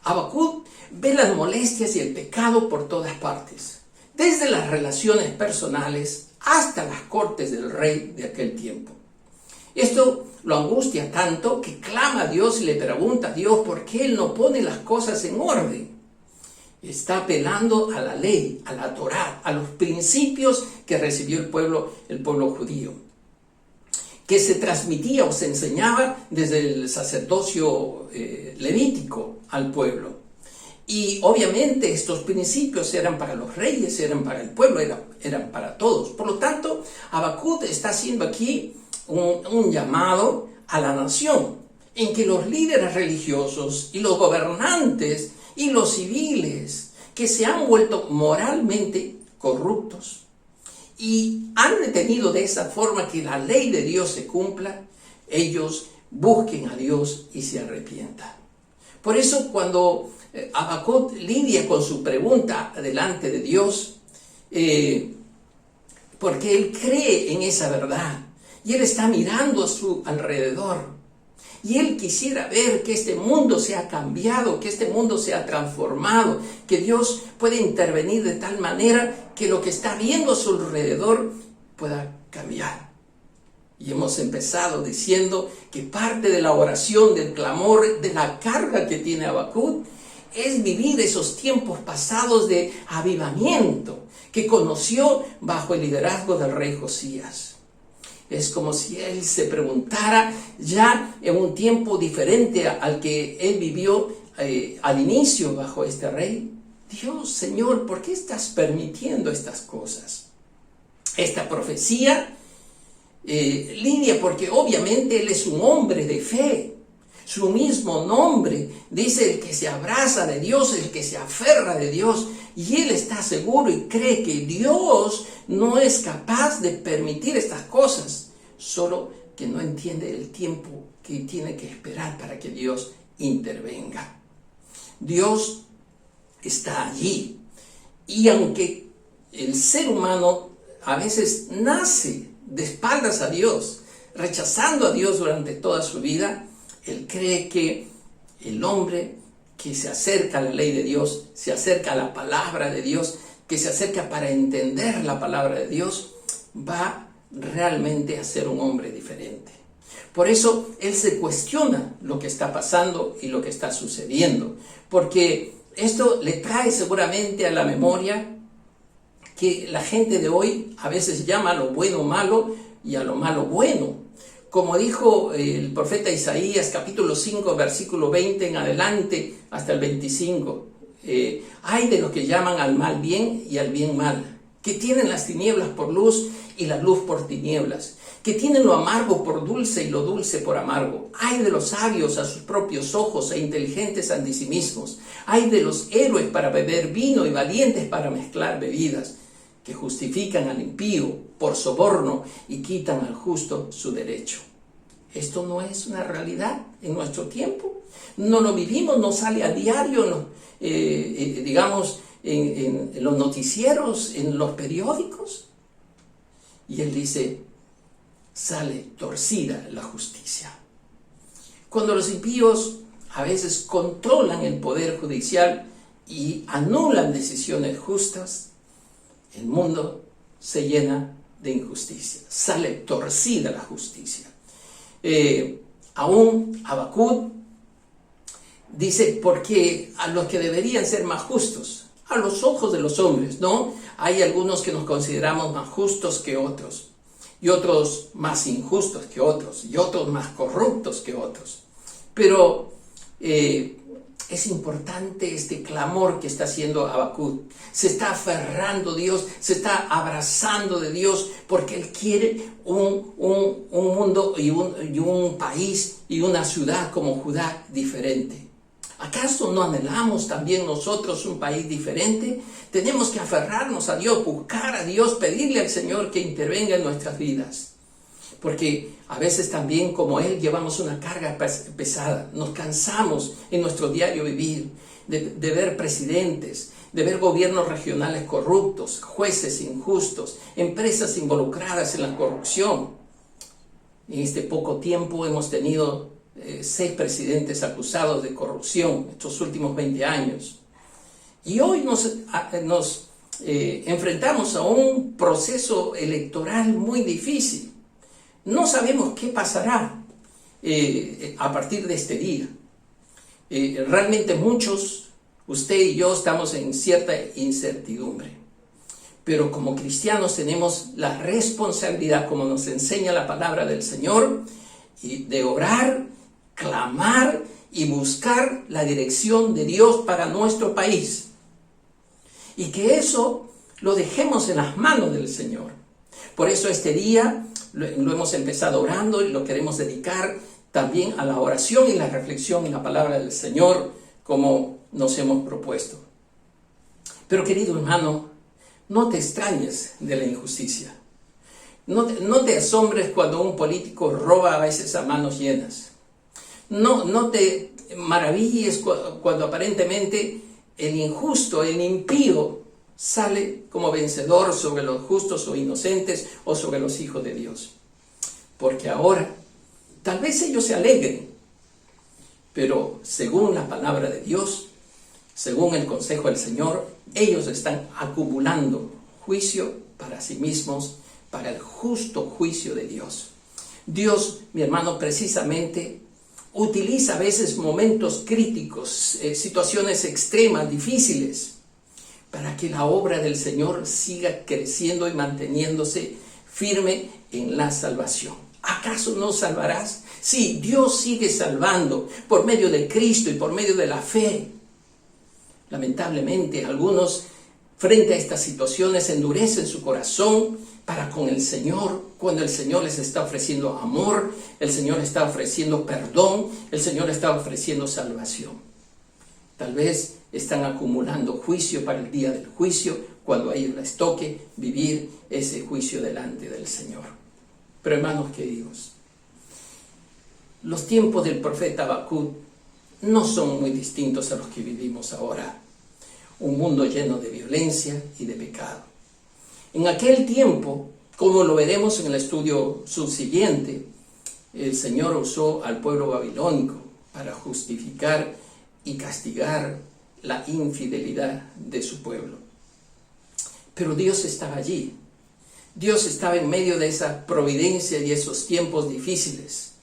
Habacuc ve las molestias y el pecado por todas partes, desde las relaciones personales hasta las cortes del rey de aquel tiempo. Esto lo angustia tanto que clama a Dios y le pregunta a Dios por qué Él no pone las cosas en orden. Está apelando a la ley, a la Torá, a los principios que recibió el pueblo judío, que se transmitía o se enseñaba desde el sacerdocio levítico al pueblo. Y obviamente estos principios eran para los reyes, eran para el pueblo, eran para todos. Por lo tanto, Habacuc está haciendo aquí un llamado a la nación, en que los líderes religiosos y los gobernantes y los civiles que se han vuelto moralmente corruptos y han detenido de esa forma que la ley de Dios se cumpla, ellos busquen a Dios y se arrepientan. Por eso cuando Habacuc lidia con su pregunta delante de Dios, porque él cree en esa verdad y él está mirando a su alrededor y él quisiera ver que este mundo se ha cambiado, que este mundo se ha transformado, que Dios puede intervenir de tal manera que lo que está viendo a su alrededor pueda cambiar. Y hemos empezado diciendo que parte de la oración, del clamor, de la carga que tiene Habacuc es vivir esos tiempos pasados de avivamiento que conoció bajo el liderazgo del rey Josías. Es como si él se preguntara ya en un tiempo diferente al que él vivió al inicio bajo este rey. Dios, Señor, ¿por qué estás permitiendo estas cosas? Esta profecía lidia porque obviamente él es un hombre de fe. Su mismo nombre dice el que se abraza de Dios, el que se aferra de Dios. Y él está seguro y cree que Dios no es capaz de permitir estas cosas, solo que no entiende el tiempo que tiene que esperar para que Dios intervenga. Dios está allí. Y aunque el ser humano a veces nace de espaldas a Dios, rechazando a Dios durante toda su vida, él cree que el hombre que se acerca a la ley de Dios, se acerca a la palabra de Dios, que se acerca para entender la palabra de Dios, va realmente a ser un hombre diferente. Por eso él se cuestiona lo que está pasando y lo que está sucediendo, porque esto le trae seguramente a la memoria que la gente de hoy a veces llama a lo bueno malo y a lo malo bueno. Como dijo el profeta Isaías, capítulo 5, versículo 20 en adelante hasta el 25. Hay de los que llaman al mal bien y al bien mal, que tienen las tinieblas por luz y la luz por tinieblas, que tienen lo amargo por dulce y lo dulce por amargo. Hay de los sabios a sus propios ojos e inteligentes ante sí mismos. Hay de los héroes para beber vino y valientes para mezclar bebidas, que justifican al impío por soborno y quitan al justo su derecho. Esto no es una realidad en nuestro tiempo. No lo vivimos, no sale a diario, digamos, en los noticieros, en los periódicos. Y él dice, sale torcida la justicia. Cuando los impíos a veces controlan el poder judicial y anulan decisiones justas, el mundo se llena de injusticia, sale torcida la justicia. Aún Habacuc dice, porque a los que deberían ser más justos, a los ojos de los hombres, ¿no? Hay algunos que nos consideramos más justos que otros, y otros más injustos que otros, y otros más corruptos que otros. Pero es importante este clamor que está haciendo Habacuc. Se está aferrando a Dios, se está abrazando de Dios, porque él quiere un mundo y un país y una ciudad como Judá diferente. ¿Acaso no anhelamos también nosotros un país diferente? Tenemos que aferrarnos a Dios, buscar a Dios, pedirle al Señor que intervenga en nuestras vidas. Porque a veces también como Él llevamos una carga pesada, nos cansamos en nuestro diario vivir de ver presidentes, de ver gobiernos regionales corruptos, jueces injustos, empresas involucradas en la corrupción. En este poco tiempo hemos tenido 6 presidentes acusados de corrupción estos últimos 20 años. Y hoy nos enfrentamos a un proceso electoral muy difícil. No sabemos qué pasará a partir de este día. Realmente muchos, usted y yo, estamos en cierta incertidumbre. Pero como cristianos tenemos la responsabilidad, como nos enseña la palabra del Señor, de orar, clamar y buscar la dirección de Dios para nuestro país. Y que eso lo dejemos en las manos del Señor. Por eso este día lo hemos empezado orando y lo queremos dedicar también a la oración y la reflexión en la palabra del Señor, como nos hemos propuesto. Pero querido hermano, no te extrañes de la injusticia. No te asombres cuando un político roba a veces a manos llenas. No te maravilles cuando aparentemente el injusto, el impío, sale como vencedor sobre los justos o inocentes o sobre los hijos de Dios. Porque ahora, tal vez ellos se alegren, pero según la palabra de Dios, según el consejo del Señor, ellos están acumulando juicio para sí mismos, para el justo juicio de Dios. Dios, mi hermano, precisamente utiliza a veces momentos críticos, situaciones extremas, difíciles, para que la obra del Señor siga creciendo y manteniéndose firme en la salvación. ¿Acaso no salvarás? Sí, Dios sigue salvando por medio de Cristo y por medio de la fe. Lamentablemente, algunos frente a estas situaciones endurecen su corazón para con el Señor, cuando el Señor les está ofreciendo amor, el Señor está ofreciendo perdón, el Señor está ofreciendo salvación. Tal vez están acumulando juicio para el día del juicio, cuando a ellos les toque vivir ese juicio delante del Señor. Pero hermanos queridos, los tiempos del profeta Habacuc no son muy distintos a los que vivimos ahora. Un mundo lleno de violencia y de pecado. En aquel tiempo, como lo veremos en el estudio subsiguiente, el Señor usó al pueblo babilónico para justificar y castigar la infidelidad de su pueblo. Pero Dios estaba allí. Dios estaba en medio de esa providencia y esos tiempos difíciles.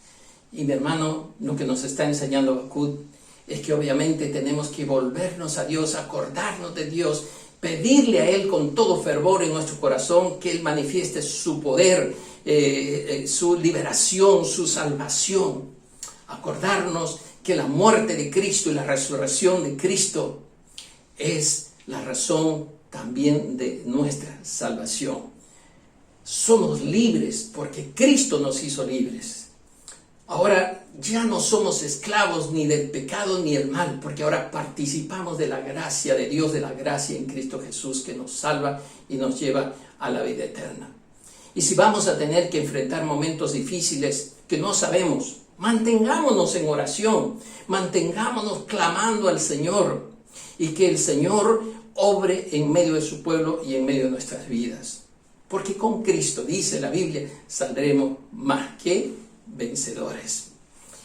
Y mi hermano, lo que nos está enseñando Habacuc es que obviamente tenemos que volvernos a Dios, acordarnos de Dios, pedirle a Él con todo fervor en nuestro corazón que Él manifieste su poder, su liberación, su salvación. Acordarnos que la muerte de Cristo y la resurrección de Cristo es la razón también de nuestra salvación. Somos libres porque Cristo nos hizo libres. Ahora ya no somos esclavos ni del pecado ni del mal, porque ahora participamos de la gracia de Dios, de la gracia en Cristo Jesús que nos salva y nos lleva a la vida eterna. Y si vamos a tener que enfrentar momentos difíciles que no sabemos, mantengámonos en oración, mantengámonos clamando al Señor y que el Señor obre en medio de su pueblo y en medio de nuestras vidas. Porque con Cristo, dice la Biblia, saldremos más que vencedores.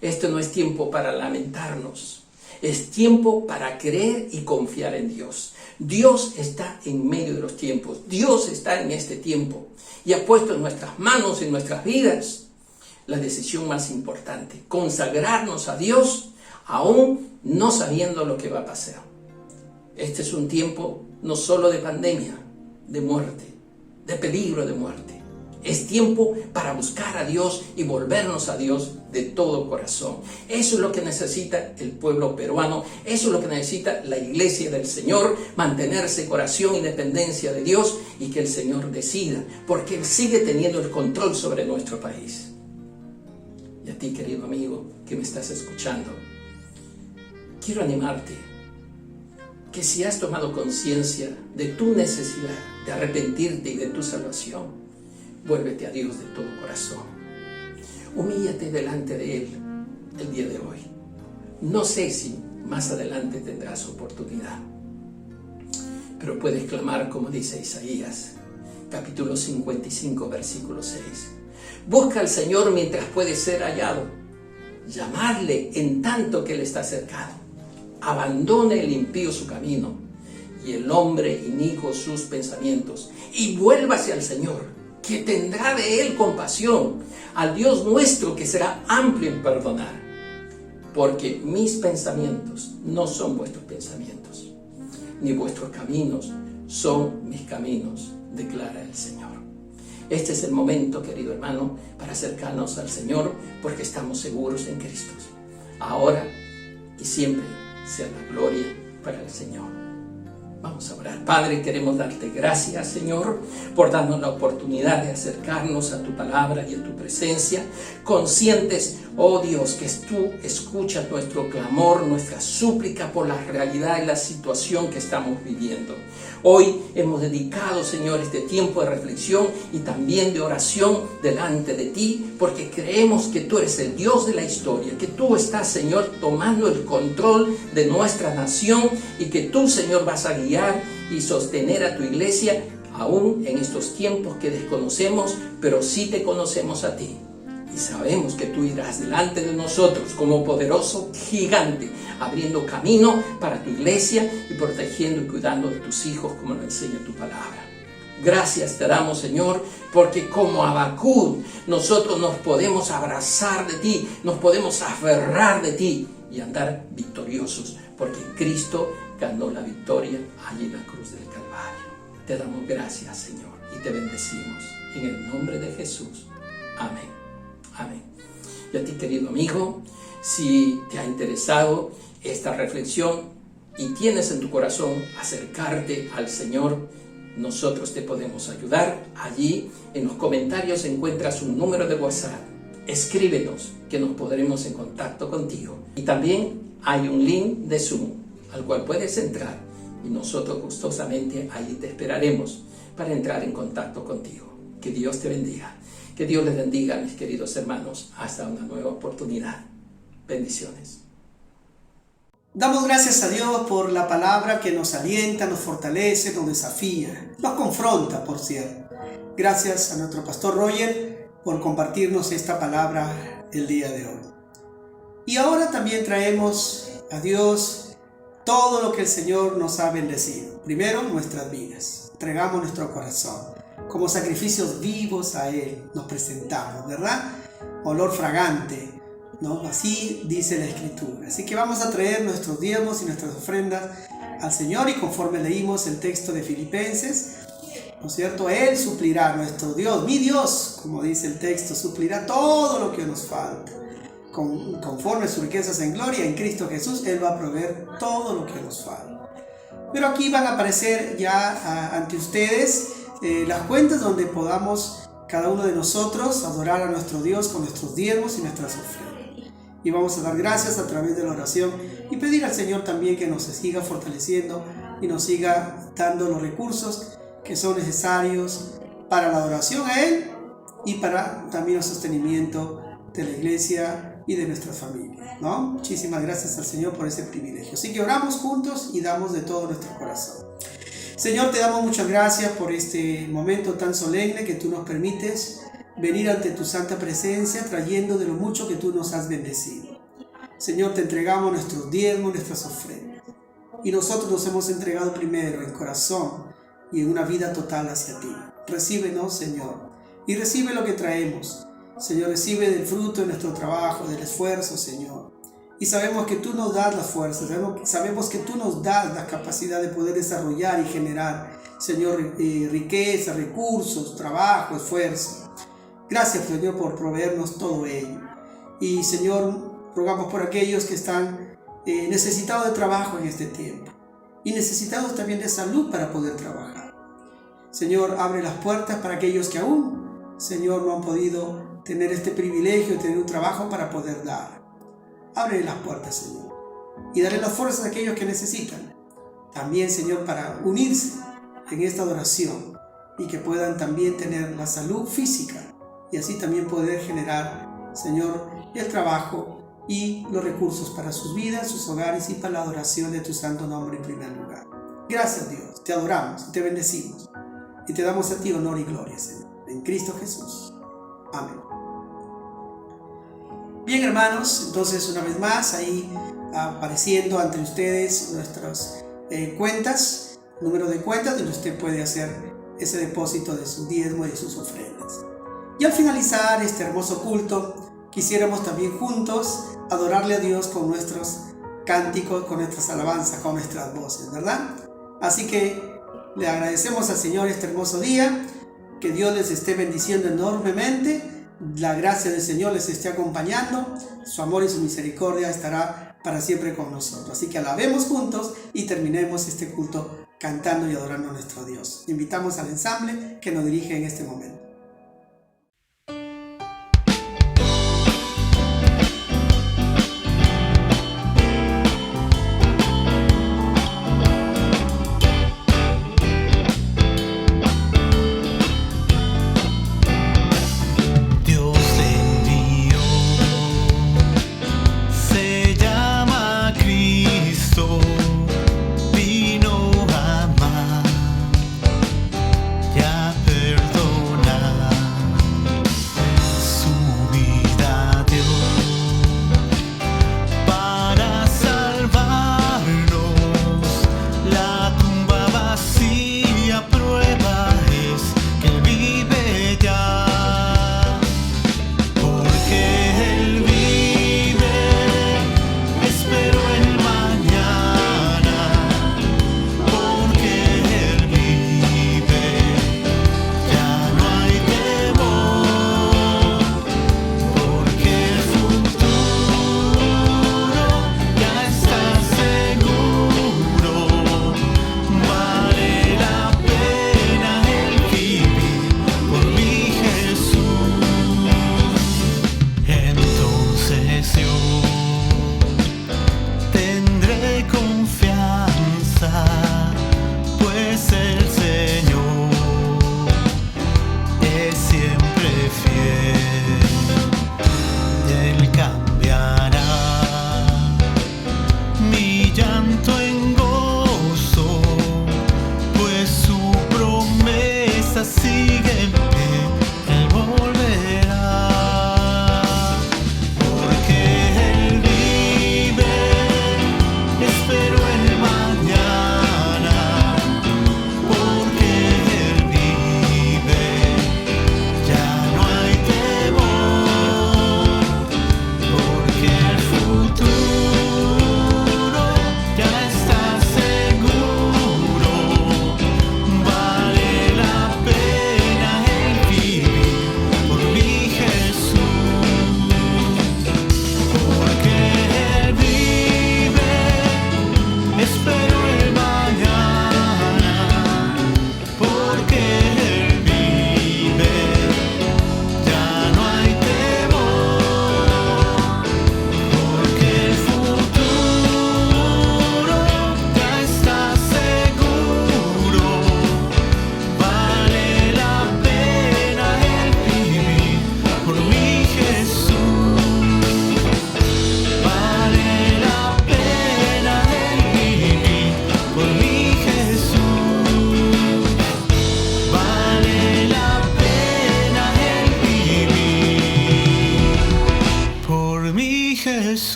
Esto no es tiempo para lamentarnos, es tiempo para creer y confiar en Dios. Dios está en medio de los tiempos, Dios está en este tiempo y ha puesto en nuestras manos, en nuestras vidas, la decisión más importante: consagrarnos a Dios aún no sabiendo lo que va a pasar. Este es un tiempo no solo de pandemia, de muerte, de peligro de muerte. Es tiempo para buscar a Dios y volvernos a Dios de todo corazón. Eso es lo que necesita el pueblo peruano, eso es lo que necesita la iglesia del Señor, mantenerse en oración y dependencia de Dios y que el Señor decida, porque Él sigue teniendo el control sobre nuestro país. Y a ti, querido amigo, que me estás escuchando, quiero animarte que si has tomado conciencia de tu necesidad de arrepentirte y de tu salvación, vuélvete a Dios de todo corazón. Humíllate delante de Él el día de hoy. No sé si más adelante tendrás oportunidad, pero puedes clamar como dice Isaías, capítulo 55, versículo 6. Busca al Señor mientras puede ser hallado. Llamadle en tanto que Él está cercano. Abandone el impío su camino y el hombre inicuo sus pensamientos y vuélvase al Señor, que tendrá de Él compasión, al Dios nuestro que será amplio en perdonar. Porque mis pensamientos no son vuestros pensamientos, ni vuestros caminos son mis caminos, declara el Señor. Este es el momento, querido hermano, para acercarnos al Señor, porque estamos seguros en Cristo. Ahora y siempre sea la gloria para el Señor. Vamos a orar. Padre, queremos darte gracias, Señor, por darnos la oportunidad de acercarnos a tu palabra y a tu presencia, conscientes, oh Dios, que tú escuchas nuestro clamor, nuestra súplica por la realidad y la situación que estamos viviendo. Hoy hemos dedicado, Señor, este tiempo de reflexión y también de oración delante de ti, porque creemos que tú eres el Dios de la historia, que tú estás, Señor, tomando el control de nuestra nación y que tú, Señor, vas a guiar y sostener a tu iglesia aún en estos tiempos que desconocemos, pero sí te conocemos a ti. Y sabemos que tú irás delante de nosotros como poderoso gigante, abriendo camino para tu iglesia y protegiendo y cuidando de tus hijos como lo enseña tu palabra. Gracias te damos, Señor, porque como Habacuc nosotros nos podemos abrazar de ti, nos podemos aferrar de ti y andar victoriosos, porque Cristo ganó la victoria allí en la cruz del Calvario. Te damos gracias, Señor, y te bendecimos en el nombre de Jesús. Amén. Amén. Y a ti, querido amigo, si te ha interesado esta reflexión y tienes en tu corazón acercarte al Señor, nosotros te podemos ayudar. Allí en los comentarios encuentras un número de WhatsApp. Escríbenos que nos pondremos en contacto contigo. Y también hay un link de Zoom al cual puedes entrar y nosotros gustosamente allí te esperaremos para entrar en contacto contigo. Que Dios te bendiga. Que Dios les bendiga, mis queridos hermanos, hasta una nueva oportunidad. Bendiciones. Damos gracias a Dios por la palabra que nos alienta, nos fortalece, nos desafía, nos confronta, por cierto. Gracias a nuestro pastor Roger por compartirnos esta palabra el día de hoy. Y ahora también traemos a Dios todo lo que el Señor nos ha bendecido. Primero, nuestras vidas. Entregamos nuestro corazón. Como sacrificios vivos a Él nos presentamos, ¿verdad? Olor fragante, ¿no? Así dice la Escritura. Así que vamos a traer nuestros diezmos y nuestras ofrendas al Señor, y conforme leímos el texto de Filipenses, ¿no es cierto? Él suplirá, nuestro Dios, mi Dios, como dice el texto, suplirá todo lo que nos falta. Conforme sus riquezas en gloria en Cristo Jesús, Él va a proveer todo lo que nos falta. Pero aquí van a aparecer ya ante ustedes las cuentas donde podamos cada uno de nosotros adorar a nuestro Dios con nuestros diezmos y nuestras ofrendas. Y vamos a dar gracias a través de la oración y pedir al Señor también que nos siga fortaleciendo y nos siga dando los recursos que son necesarios para la adoración a Él y para también el sostenimiento de la iglesia y de nuestra familia, ¿no? Muchísimas gracias al Señor por ese privilegio. Así que oramos juntos y damos de todo nuestro corazón. Señor, te damos muchas gracias por este momento tan solemne que tú nos permites venir ante tu santa presencia, trayendo de lo mucho que tú nos has bendecido. Señor, te entregamos nuestros diezmos, nuestras ofrendas. Y nosotros nos hemos entregado primero en corazón y en una vida total hacia ti. Recíbenos, Señor, y recibe lo que traemos. Señor, recibe del fruto de nuestro trabajo, del esfuerzo, Señor. Y sabemos que tú nos das las fuerzas, sabemos que tú nos das la capacidad de poder desarrollar y generar, Señor, riqueza, recursos, trabajo, esfuerzo. Gracias, Señor, por proveernos todo ello. Y, Señor, rogamos por aquellos que están necesitados de trabajo en este tiempo y necesitados también de salud para poder trabajar. Señor, abre las puertas para aquellos que aún, Señor, no han podido tener este privilegio de tener un trabajo para poder dar. Abre las puertas, Señor, y dale las fuerzas a aquellos que necesitan. También, Señor, para unirse en esta adoración y que puedan también tener la salud física y así también poder generar, Señor, el trabajo y los recursos para sus vidas, sus hogares y para la adoración de tu santo nombre en primer lugar. Gracias, Dios, te adoramos y te bendecimos y te damos a ti honor y gloria, Señor, en Cristo Jesús. Amén. Bien, hermanos, entonces una vez más ahí apareciendo ante ustedes nuestras cuentas, número de cuentas donde usted puede hacer ese depósito de su diezmo y de sus ofrendas. Y al finalizar este hermoso culto, quisiéramos también juntos adorarle a Dios con nuestros cánticos, con nuestras alabanzas, con nuestras voces, ¿verdad? Así que le agradecemos al Señor este hermoso día, que Dios les esté bendiciendo enormemente. La gracia del Señor les esté acompañando, su amor y su misericordia estará para siempre con nosotros. Así que alabemos juntos y terminemos este culto cantando y adorando a nuestro Dios. Invitamos al ensamble que nos dirige en este momento.